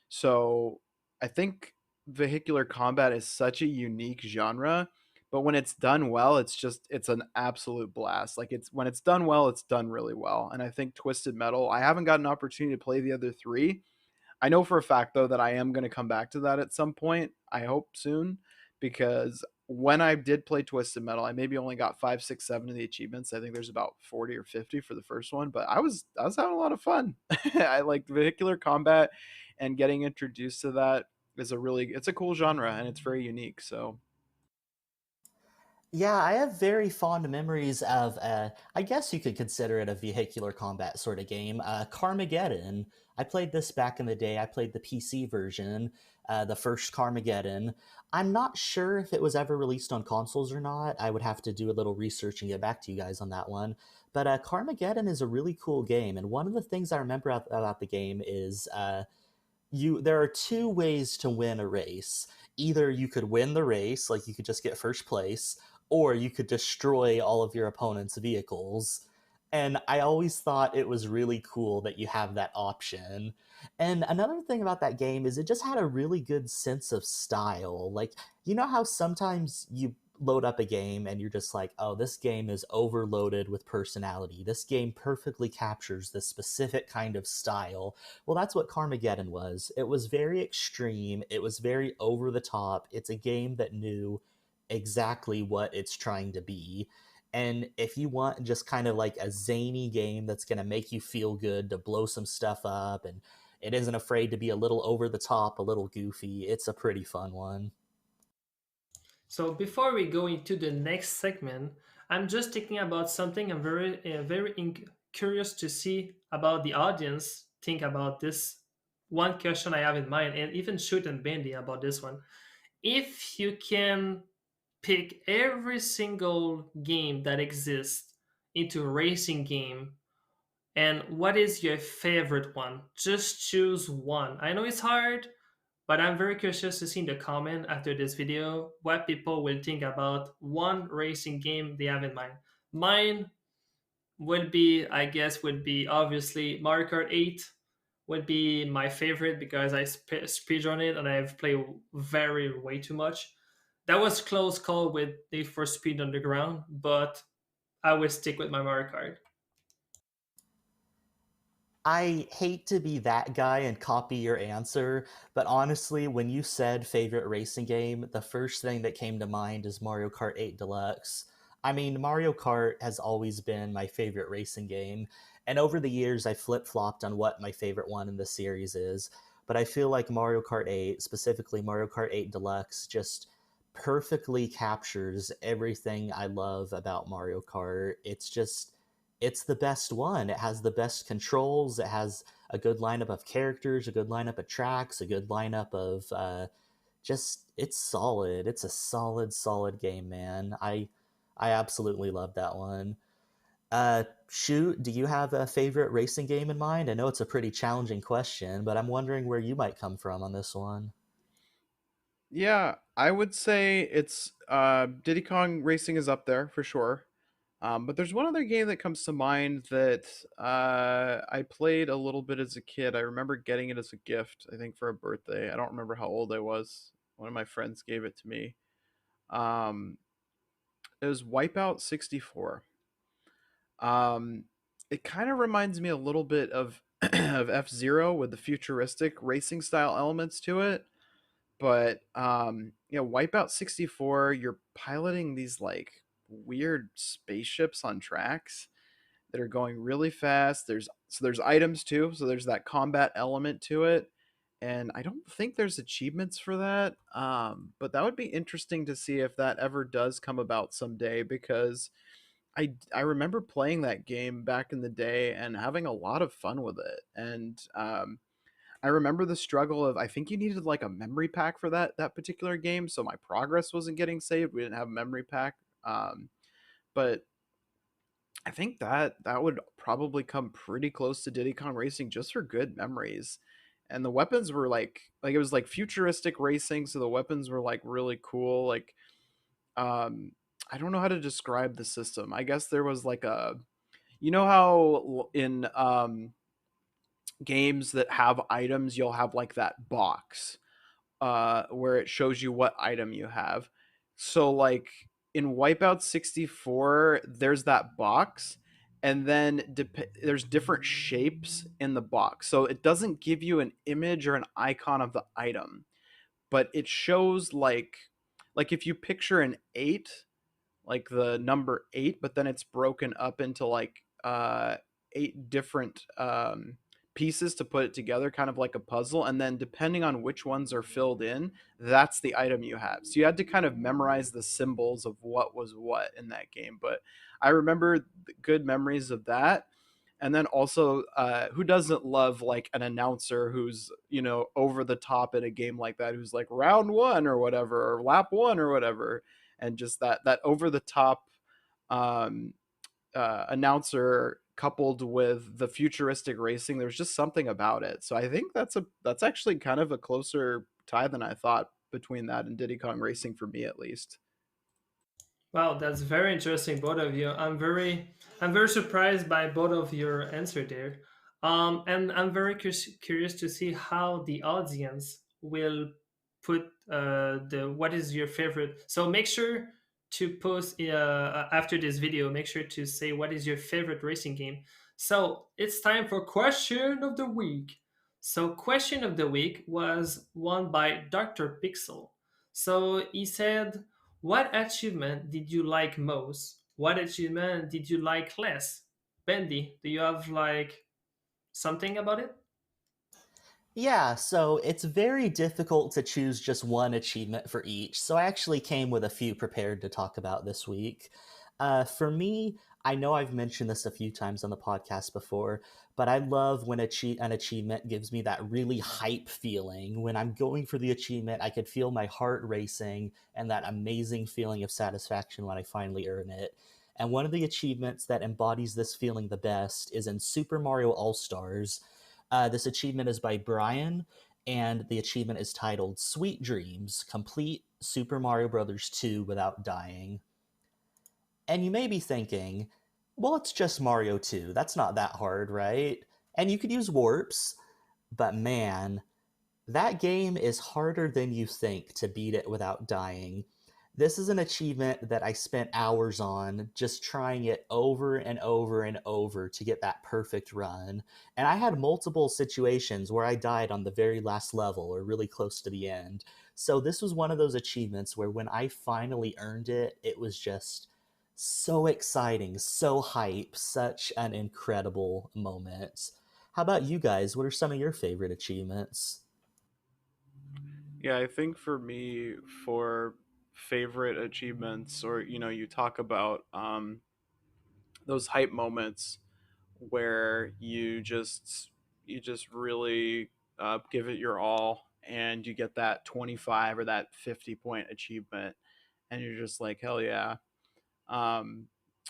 So I think vehicular combat is such a unique genre, but when it's done well, it's an absolute blast. Like it's when it's done well, it's done really well. And I think Twisted Metal, I haven't got an opportunity to play the other three. I know for a fact though that I am going to come back to that at some point. I hope soon, because when I did play Twisted Metal, I maybe only got 5, 6, 7 of the achievements. I think there's about 40 or 50 for the first one, but I was having a lot of fun. I like vehicular combat, and getting introduced to that it's a cool genre and it's very unique. So Yeah, I have very fond memories of, I guess you could consider it a vehicular combat sort of game, Carmageddon. I played this back in the day. I played the PC version, the first Carmageddon. I'm not sure if it was ever released on consoles or not. I would have to do a little research and get back to you guys on that one. But Carmageddon is a really cool game, and one of the things I remember about the game is there are two ways to win a race. Either you could win the race, like you could just get first place, or you could destroy all of your opponent's vehicles. And I always thought it was really cool that you have that option. And another thing about that game is it just had a really good sense of style. Like, you know how sometimes you load up a game and you're just like, oh, this game is overloaded with personality. This game perfectly captures this specific kind of style. Well, that's what Carmageddon was. It was very extreme, it was very over the top. It's a game that knew exactly what it's trying to be. And if you want just kind of like a zany game that's going to make you feel good, to blow some stuff up, and it isn't afraid to be a little over the top, a little goofy, it's a pretty fun one. So before we go into the next segment, I'm just thinking about something I'm curious to see about the audience think about this one question I have in mind, and even Shoot and Bendy about this one. If you can pick every single game that exists into a racing game, and what is your favorite one? Just choose one. I know it's hard, but I'm very curious to see in the comment after this video what people will think about one racing game they have in mind. Mine would be, I guess, would be obviously Mario Kart 8 would be my favorite because I speedrun it and I've played very way too much. That was close call with Need for Speed Underground, but I would stick with my Mario Kart. I hate to be that guy and copy your answer, but honestly, when you said favorite racing game, the first thing that came to mind is Mario Kart 8 Deluxe. I mean, Mario Kart has always been my favorite racing game, and over the years, I flip flopped on what my favorite one in the series is. But I feel like Mario Kart 8, specifically Mario Kart 8 Deluxe, just perfectly captures everything I love about Mario Kart. It's the best one. It has the best controls. It has a good lineup of characters, a good lineup of tracks, a good lineup of just it's solid. It's a solid game, man. I absolutely love that one. Shoot, do you have a favorite racing game in mind? I know it's a pretty challenging question, but I'm wondering where you might come from on this one. yeah, I would say it's Diddy Kong Racing is up there for sure. But there's one other game that comes to mind that I played a little bit as a kid. I remember getting it as a gift, I think for a birthday. I don't remember how old I was. One of my friends gave it to me. Um, it was Wipeout 64. Um, it kind of reminds me a little bit of of F Zero with the futuristic racing style elements to it. But Wipeout 64, you're piloting these like weird spaceships on tracks that are going really fast. There's items too, so there's that combat element to it. And I don't think there's achievements for that. But that would be interesting to see if that ever does come about someday, because I remember playing that game back in the day and having a lot of fun with it. And I remember the struggle of, I think you needed like a memory pack for that particular game, so my progress wasn't getting saved. We didn't have a memory pack. But I think that would probably come pretty close to Diddy Kong Racing just for good memories. And the weapons were like it was like futuristic racing, so the weapons were like really cool. Like um I don't know how to describe the system. I guess there was like a, you know how in games that have items you'll have like that box where it shows you what item you have. So like in Wipeout 64, there's that box, and then there's different shapes in the box. So it doesn't give you an image or an icon of the item, but it shows like if you picture an 8, like the number 8, but then it's broken up into like 8 different pieces to put it together, kind of like a puzzle, and then depending on which ones are filled in, that's the item you have. So you had to kind of memorize the symbols of what was what in that game. But I remember good memories of that. And then also, who doesn't love like an announcer who's, over the top in a game like that, who's like round one or whatever, or lap one or whatever, and just that over the top um, announcer coupled with the futuristic racing, there's just something about it. So I think that's actually kind of a closer tie than I thought between that and Diddy Kong Racing for me at least. Wow, that's very interesting, both of you. I'm very surprised by both of your answer there. And I'm very curious to see how the audience will put the what is your favorite. So make sure to post after this video. Make sure to say what is your favorite racing game. So it's time for question of the week. So question of the week was won by Dr. Pixel. So he said, what achievement did you like most? What achievement did you like less? Bendy, do you have like something about it? Yeah, so it's very difficult to choose just one achievement for each. So I actually came with a few prepared to talk about this week. For me, I know I've mentioned this a few times on the podcast before, but I love when an achievement gives me that really hype feeling. When I'm going for the achievement, I could feel my heart racing and that amazing feeling of satisfaction when I finally earn it. And one of the achievements that embodies this feeling the best is in Super Mario All Stars. This achievement is by Brian, and the achievement is titled Sweet Dreams Complete Super Mario Bros. 2 Without Dying. And you may be thinking, well, it's just Mario 2. That's not that hard, right? And you could use warps, but man, that game is harder than you think to beat it without dying. This is an achievement that I spent hours on, just trying it over and over and over to get that perfect run. And I had multiple situations where I died on the very last level or really close to the end. So this was one of those achievements where when I finally earned it, it was just so exciting, so hype, such an incredible moment. How about you guys? What are some of your favorite achievements? Yeah, I think for me, for favorite achievements, or you talk about those hype moments where you just really give it your all, and you get that 25 or that 50 point achievement, and you're just like, hell yeah. um,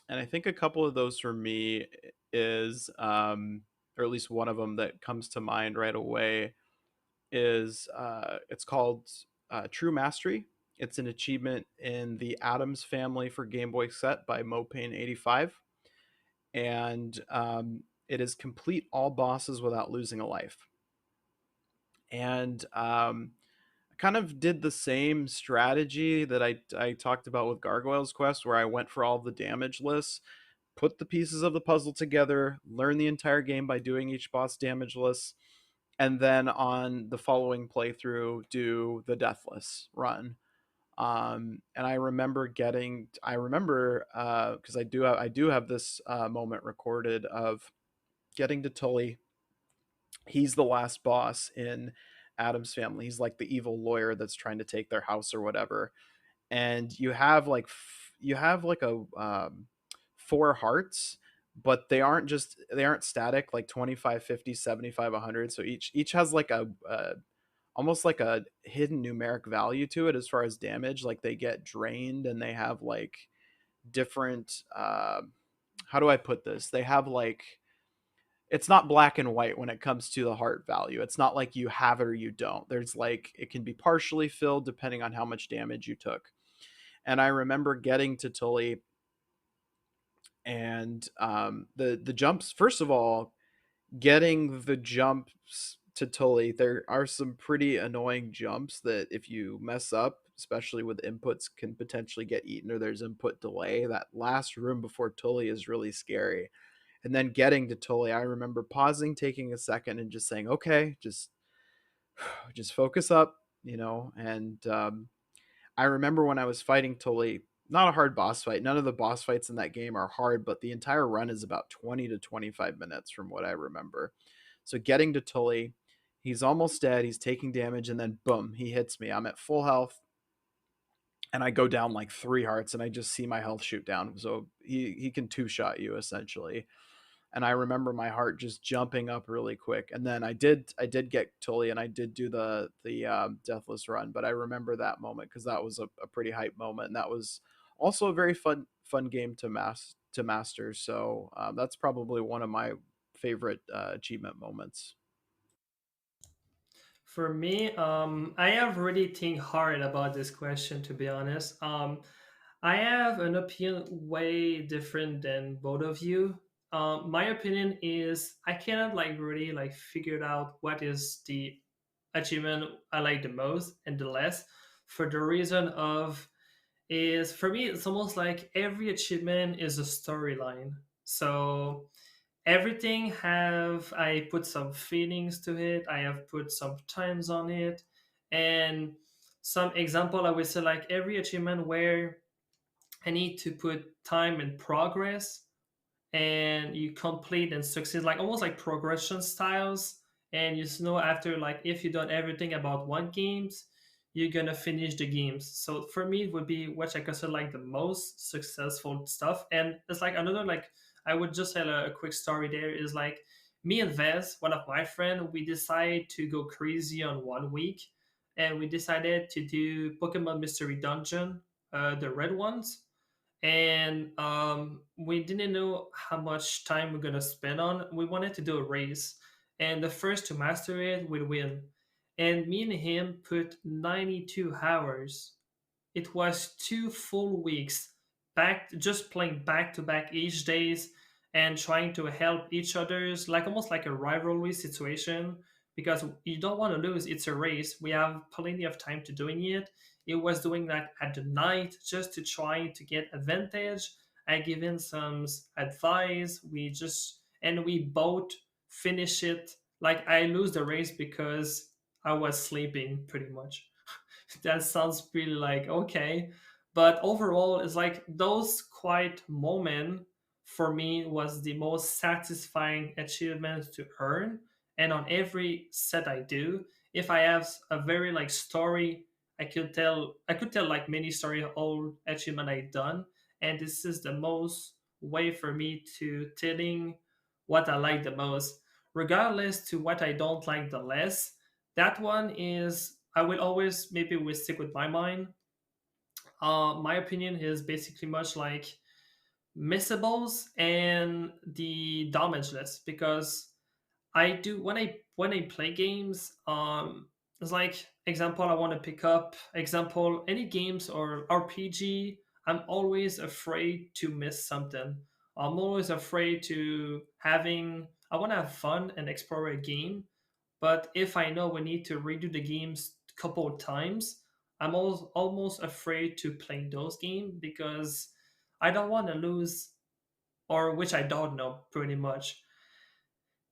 and I think a couple of those for me is or at least one of them that comes to mind right away is it's called True Mastery. It's an achievement in the Adams Family for Game Boy Set by Mopane85, and it is complete all bosses without losing a life. And I kind of did the same strategy that I talked about with Gargoyle's Quest, where I went for all the damage lists, put the pieces of the puzzle together, learn the entire game by doing each boss damage list, and then on the following playthrough do the deathless run. And I remember because I do have this moment recorded of getting to Tully. He's the last boss in Adam's Family. He's like the evil lawyer that's trying to take their house or whatever. And you have like a 4 hearts, but they aren't static like 25, 50, 75, 100. So each has like a almost like a hidden numeric value to it as far as damage. Like they get drained and they have like different how do I put this? They have like it's not black and white when it comes to the heart value. It's not like you have it or you don't. There's like it can be partially filled depending on how much damage you took. And I remember getting to Tully and the jumps. First of all, getting the jumps to Tully, there are some pretty annoying jumps that if you mess up, especially with inputs, can potentially get eaten or there's input delay. That last room before Tully is really scary. And then getting to Tully, I remember pausing, taking a second, and just saying, "Okay, just focus up," And I remember when I was fighting Tully, not a hard boss fight. None of the boss fights in that game are hard, but the entire run is about 20 to 25 minutes from what I remember. So getting to Tully, he's almost dead. He's taking damage, and then boom, he hits me. I'm at full health, and I go down like 3 hearts, and I just see my health shoot down. So he can two shot you essentially. And I remember my heart just jumping up really quick. And then I did get Tully, and I did do the deathless run. But I remember that moment because that was a pretty hype moment, and that was also a very fun game to master. So that's probably one of my favorite achievement moments. For me, I have really think hard about this question to be honest. I have an opinion way different than both of you. My opinion is I cannot like really like figure out what is the achievement I like the most and the less for the reason of is for me it's almost like every achievement is a storyline. So everything have I put some feelings to it, I have put some times on it, and some example I would say like every achievement where I need to put time and progress and you complete and succeed like almost like progression styles, and you know after like if you done everything about one games you're gonna finish the games. So for me it would be what I consider like the most successful stuff. And it's like another like I would just tell a quick story there is like me and Vez, one of my friend, we decided to go crazy on one week and we decided to do Pokemon Mystery Dungeon, the red ones. And we didn't know how much time we're gonna spend on. We wanted to do a race, and the first to master it will win. And me and him put 92 hours. It was 2 full weeks back, just playing back to back each days and trying to help each other's like almost like a rivalry situation because you don't want to lose. It's a race. We have plenty of time to doing it. It was doing that at the night just to try to get advantage. I give him some advice. We just and we both finish it. Like I lose the race because I was sleeping pretty much. That sounds pretty like okay, but overall it's like those quiet moment for me was the most satisfying achievement to earn. And on every set I do, if I have a very like story, I could tell like many story all achievement I done, and this is the most way for me to telling what I like the most regardless to what I don't like the less. That one is I will always maybe will stick with my mind. My opinion is basically much like missables and the damage list because I do when I play games. It's like example I want to pick up example any games or RPG. I'm always afraid to miss something. I'm always afraid to having. I want to have fun and explore a game, but if I know we need to redo the games a couple of times, I'm almost afraid to play those games because I don't want to lose, or which I don't know pretty much.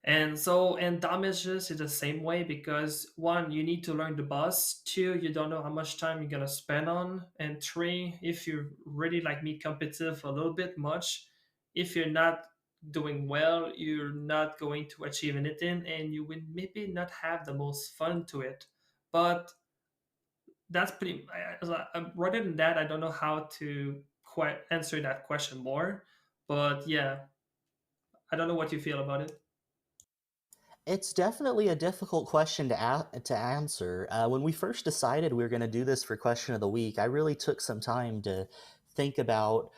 And so, and damages is the same way because one, you need to learn the boss. Two, you don't know how much time you're gonna spend on. And three, if you're really like me competitive a little bit much, if you're not doing well, you're not going to achieve anything and you will maybe not have the most fun to it. But that's pretty, rather than that, I don't know how to quite answer that question more. But yeah, I don't know what you feel about it. It's definitely a difficult question to answer. When we first decided we were going to do this for question of the week, I really took some time to think about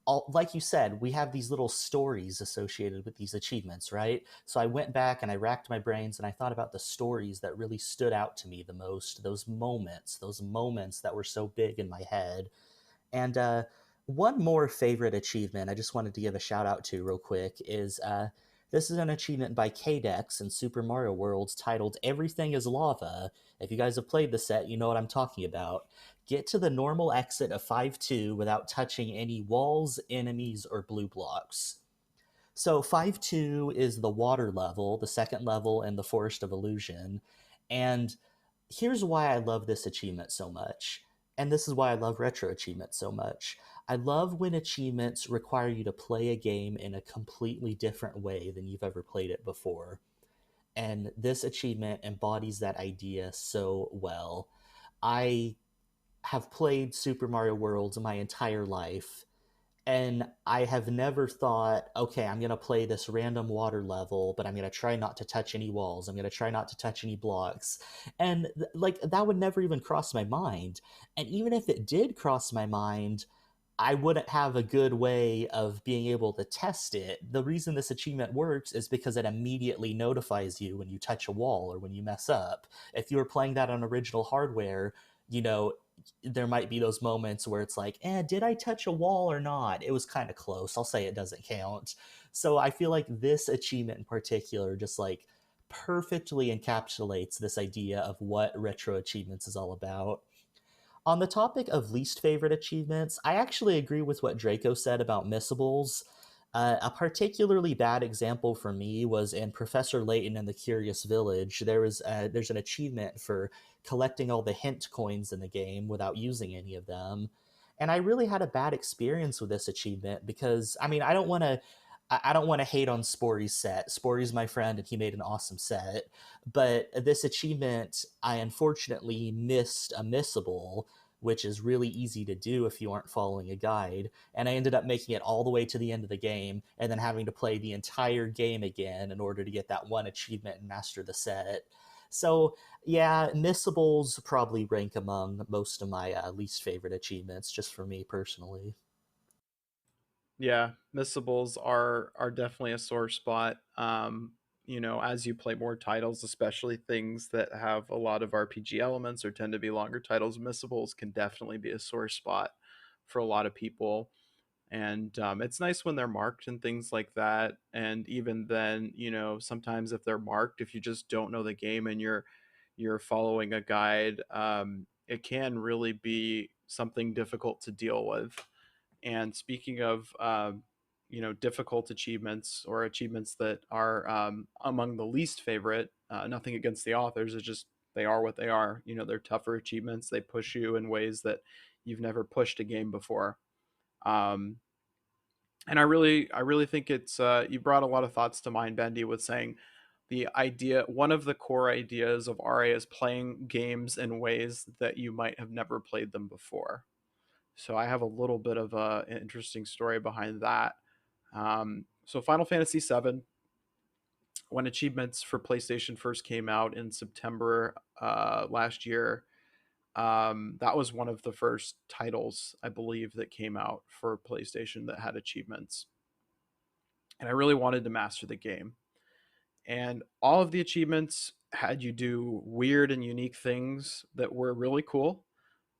all, like you said, we have these little stories associated with these achievements, right? So I went back and I racked my brains and I thought about the stories that really stood out to me the most, those moments that were so big in my head. And one more favorite achievement I just wanted to give a shout out to real quick is this is an achievement by KDEX in Super Mario World titled Everything is Lava. If you guys have played the set, you know what I'm talking about. Get to the normal exit of 5-2 without touching any walls, enemies, or blue blocks. So 5-2 is the water level, the second level in the Forest of Illusion. And here's why I love this achievement so much. And this is why I love retro achievements so much. I love when achievements require you to play a game in a completely different way than you've ever played it before. And this achievement embodies that idea so well. I have played Super Mario World my entire life, and I have never thought, okay, I'm going to play this random water level, but I'm going to try not to touch any walls. I'm going to try not to touch any blocks. And like that would never even cross my mind. And even if it did cross my mind, I wouldn't have a good way of being able to test it. The reason this achievement works is because it immediately notifies you when you touch a wall or when you mess up. If you were playing that on original hardware, you know, there might be those moments where it's like, did I touch a wall or not? It was kind of close. I'll say it doesn't count. So I feel like this achievement in particular just like perfectly encapsulates this idea of what retro achievements is all about. On the topic of least favorite achievements, I actually agree with what Draco said about missables. A particularly bad example for me was in Professor Layton and the Curious Village. There's an achievement for collecting all the hint coins in the game without using any of them, and I really had a bad experience with this achievement because I mean I don't want to hate on Spory's set. Spory's my friend and he made an awesome set, but this achievement I unfortunately missed a missable, which is really easy to do if you aren't following a guide. And I ended up making it all the way to the end of the game and then having to play the entire game again in order to get that one achievement and master the set. So, yeah, missables probably rank among most of my least favorite achievements, just for me personally. Yeah, missables are definitely a sore spot. As you play more titles, especially things that have a lot of RPG elements or tend to be longer titles, missables can definitely be a sore spot for a lot of people. And it's nice when they're marked and things like that. And even then, sometimes if they're marked, if you just don't know the game and you're following a guide, it can really be something difficult to deal with. And speaking of, difficult achievements or achievements that are among the least favorite, nothing against the authors, it's just they are what they are. They're tougher achievements. They push you in ways that you've never pushed a game before. Um, and I really think it's you brought a lot of thoughts to mind, Bendy, with saying the idea one of the core ideas of RA is playing games in ways that you might have never played them before. So I have a little bit of an interesting story behind that. So Final Fantasy VII, when achievements for PlayStation first came out in September last year, that was one of the first titles I believe that came out for PlayStation that had achievements, and I really wanted to master the game. And all of the achievements had you do weird and unique things that were really cool,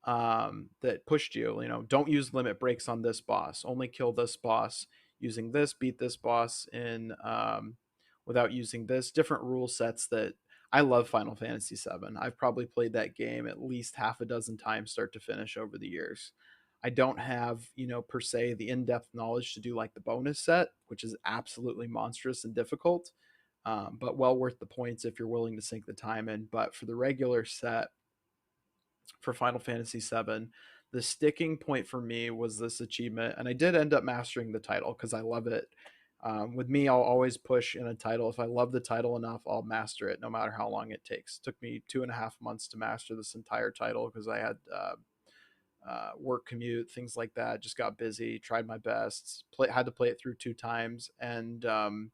that pushed you. Don't use limit breaks on this boss. Only kill this boss using this. Beat this boss in without using this. Different rule sets that I love. Final Fantasy VII. I've probably played that game at least half a dozen times, start to finish, over the years. I don't have, per se, the in-depth knowledge to do like the bonus set, which is absolutely monstrous and difficult, but well worth the points if you're willing to sink the time in. But for the regular set, for Final Fantasy VII, the sticking point for me was this achievement, and I did end up mastering the title because I love it. With me, I'll always push in a title. If I love the title enough, I'll master it no matter how long it takes. It took me 2.5 months to master this entire title because I had work commute, things like that. Just got busy, tried my best, had to play it through 2 times, and the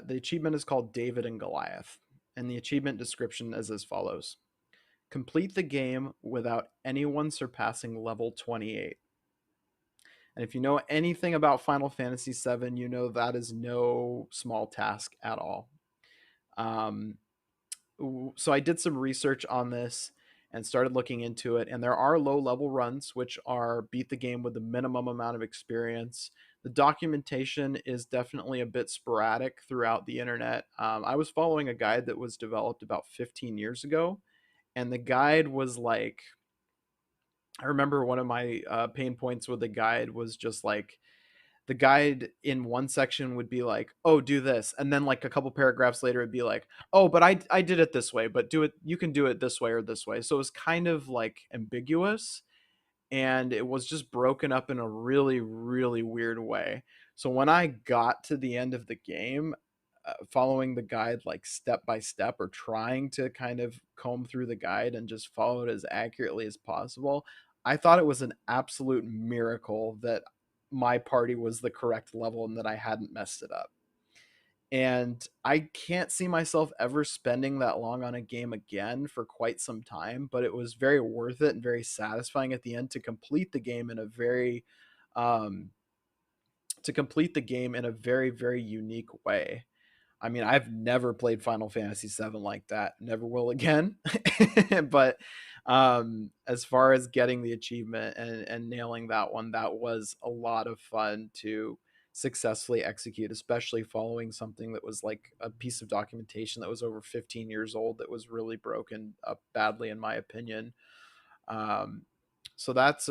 achievement is called David and Goliath, and the achievement description is as follows: complete the game without anyone surpassing level 28. And if you know anything about Final Fantasy VII, you know that is no small task at all. Um, so I did some research on this and started looking into it. And there are low level runs, which are beat the game with the minimum amount of experience. The documentation is definitely a bit sporadic throughout the internet. I was following a guide that was developed about 15 years ago, and the guide was like, I remember one of my pain points with the guide was just like, the guide in one section would be like, oh, do this, and then like a couple paragraphs later it'd be like, oh, but I did it this way, but do it, you can do it this way or this way. So it was kind of like ambiguous, and it was just broken up in a really really weird way. So when I got to the end of the game, following the guide like step by step, or trying to kind of comb through the guide and just follow it as accurately as possible, I thought it was an absolute miracle that my party was the correct level and that I hadn't messed it up. And I can't see myself ever spending that long on a game again for quite some time, but it was very worth it and very satisfying at the end to complete the game in a very um very very unique way. I mean, I've never played Final Fantasy VII like that. Never will again. But as far as getting the achievement and nailing that one, that was a lot of fun to successfully execute, especially following something that was like a piece of documentation that was over 15 years old, that was really broken up badly, in my opinion. Um, so that's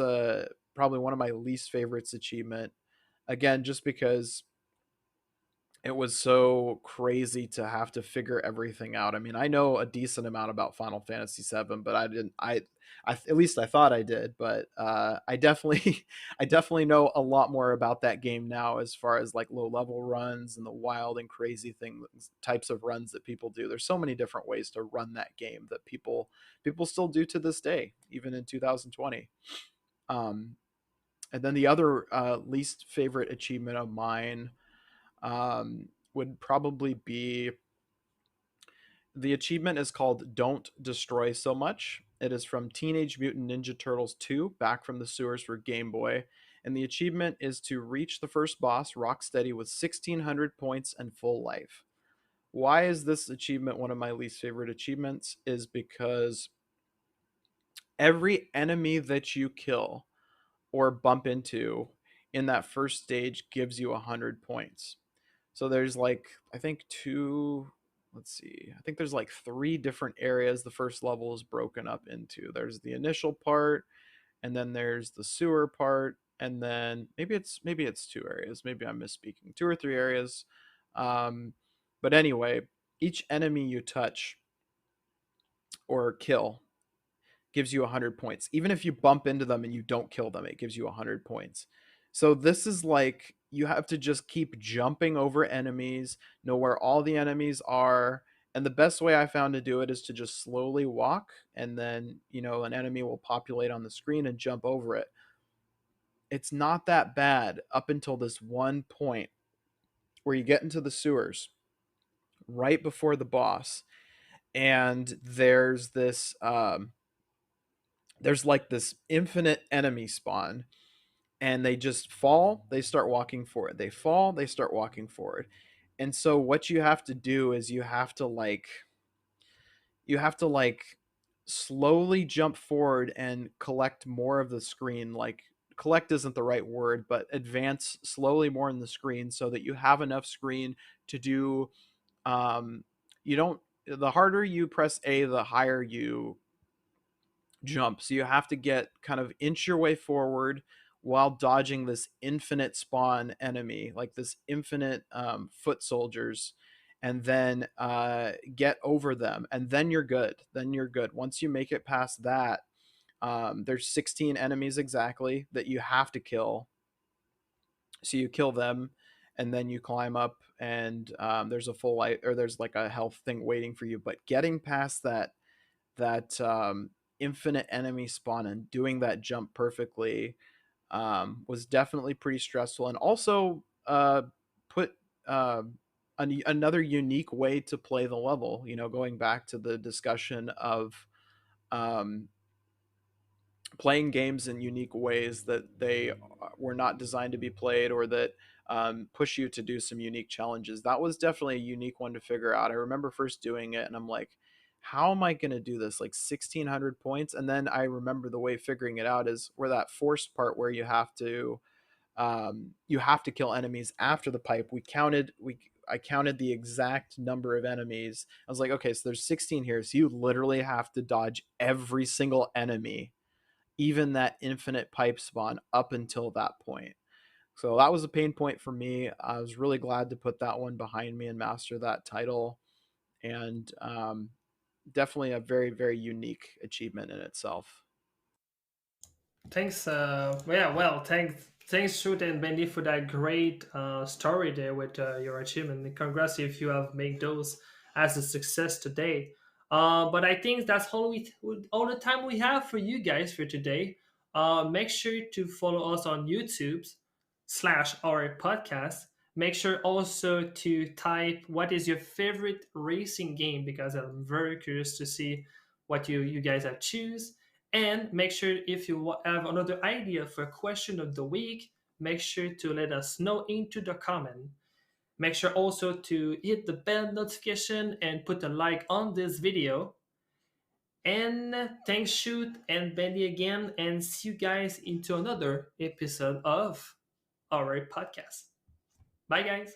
probably one of my least favorites achievement. Again, just because it was so crazy to have to figure everything out. I mean, I know a decent amount about Final Fantasy VII, but I didn't. I at least I thought I did, but I definitely, I definitely know a lot more about that game now, as far as like low level runs and the wild and crazy things, types of runs that people do. There's so many different ways to run that game that people still do to this day, even in 2020. Um, and then the other least favorite achievement of mine would probably be, the achievement is called Don't Destroy So Much. It is from Teenage Mutant Ninja Turtles 2, Back from the Sewers for Game Boy. And the achievement is to reach the first boss, Rocksteady, with 1,600 points and full life. Why is this achievement one of my least favorite achievements? Is because every enemy that you kill or bump into in that first stage gives you 100 points. So there's like, I think let's see, I think there's like 3 different areas the first level is broken up into. There's the initial part, and then there's the sewer part, and then maybe it's 2 areas. Maybe I'm misspeaking. 2 or 3 areas. Um, but anyway, each enemy you touch or kill gives you 100 points. Even if you bump into them and you don't kill them, it gives you 100 points. So this is like, you have to just keep jumping over enemies, know where all the enemies are. And the best way I found to do it is to just slowly walk, and then, an enemy will populate on the screen and jump over it. It's not that bad up until this one point where you get into the sewers right before the boss, and there's like this infinite enemy spawn, and they just fall, they start walking forward, they fall, they start walking forward. And so what you have to do is you have to slowly jump forward and collect more of the screen. Like, collect isn't the right word, but advance slowly more in the screen so that you have enough screen to do you don't the harder you press A, the higher you jump. So you have to get kind of inch your way forward while dodging this infinite spawn enemy, like this infinite foot soldiers, and then get over them, and then you're good. Then you're good. Once you make it past that, there's 16 enemies exactly that you have to kill. So you kill them, and then you climb up, and there's a there's like a health thing waiting for you. But getting past that infinite enemy spawn and doing that jump perfectly was definitely pretty stressful, and also put another unique way to play the level. You know, going back to the discussion of um, playing games in unique ways that they were not designed to be played, or that push you to do some unique challenges. That was definitely a unique one to figure out. I remember first doing it and I'm like, how am I going to do this? Like 1600 points. And then I remember the way figuring it out is where that forced part where you have to kill enemies after the pipe. I counted the exact number of enemies. I was like, okay, so there's 16 here. So you literally have to dodge every single enemy, even that infinite pipe spawn up until that point. So that was a pain point for me. I was really glad to put that one behind me and master that title. And definitely a very, very unique achievement in itself. Thanks. Yeah. Well, thanks, Shoot and Bendy, for that great story there with your achievement. And congrats if you have made those as a success today. But I think that's all the time we have for you guys for today. Make sure to follow us on YouTube /our podcast. Make sure also to type what is your favorite racing game, because I'm very curious to see what you guys have choose. And make sure if you have another idea for a question of the week, make sure to let us know into the comment. Make sure also to hit the bell notification and put a like on this video. And thanks Shoot and Bendy again, and see you guys into another episode of our podcast. Bye guys.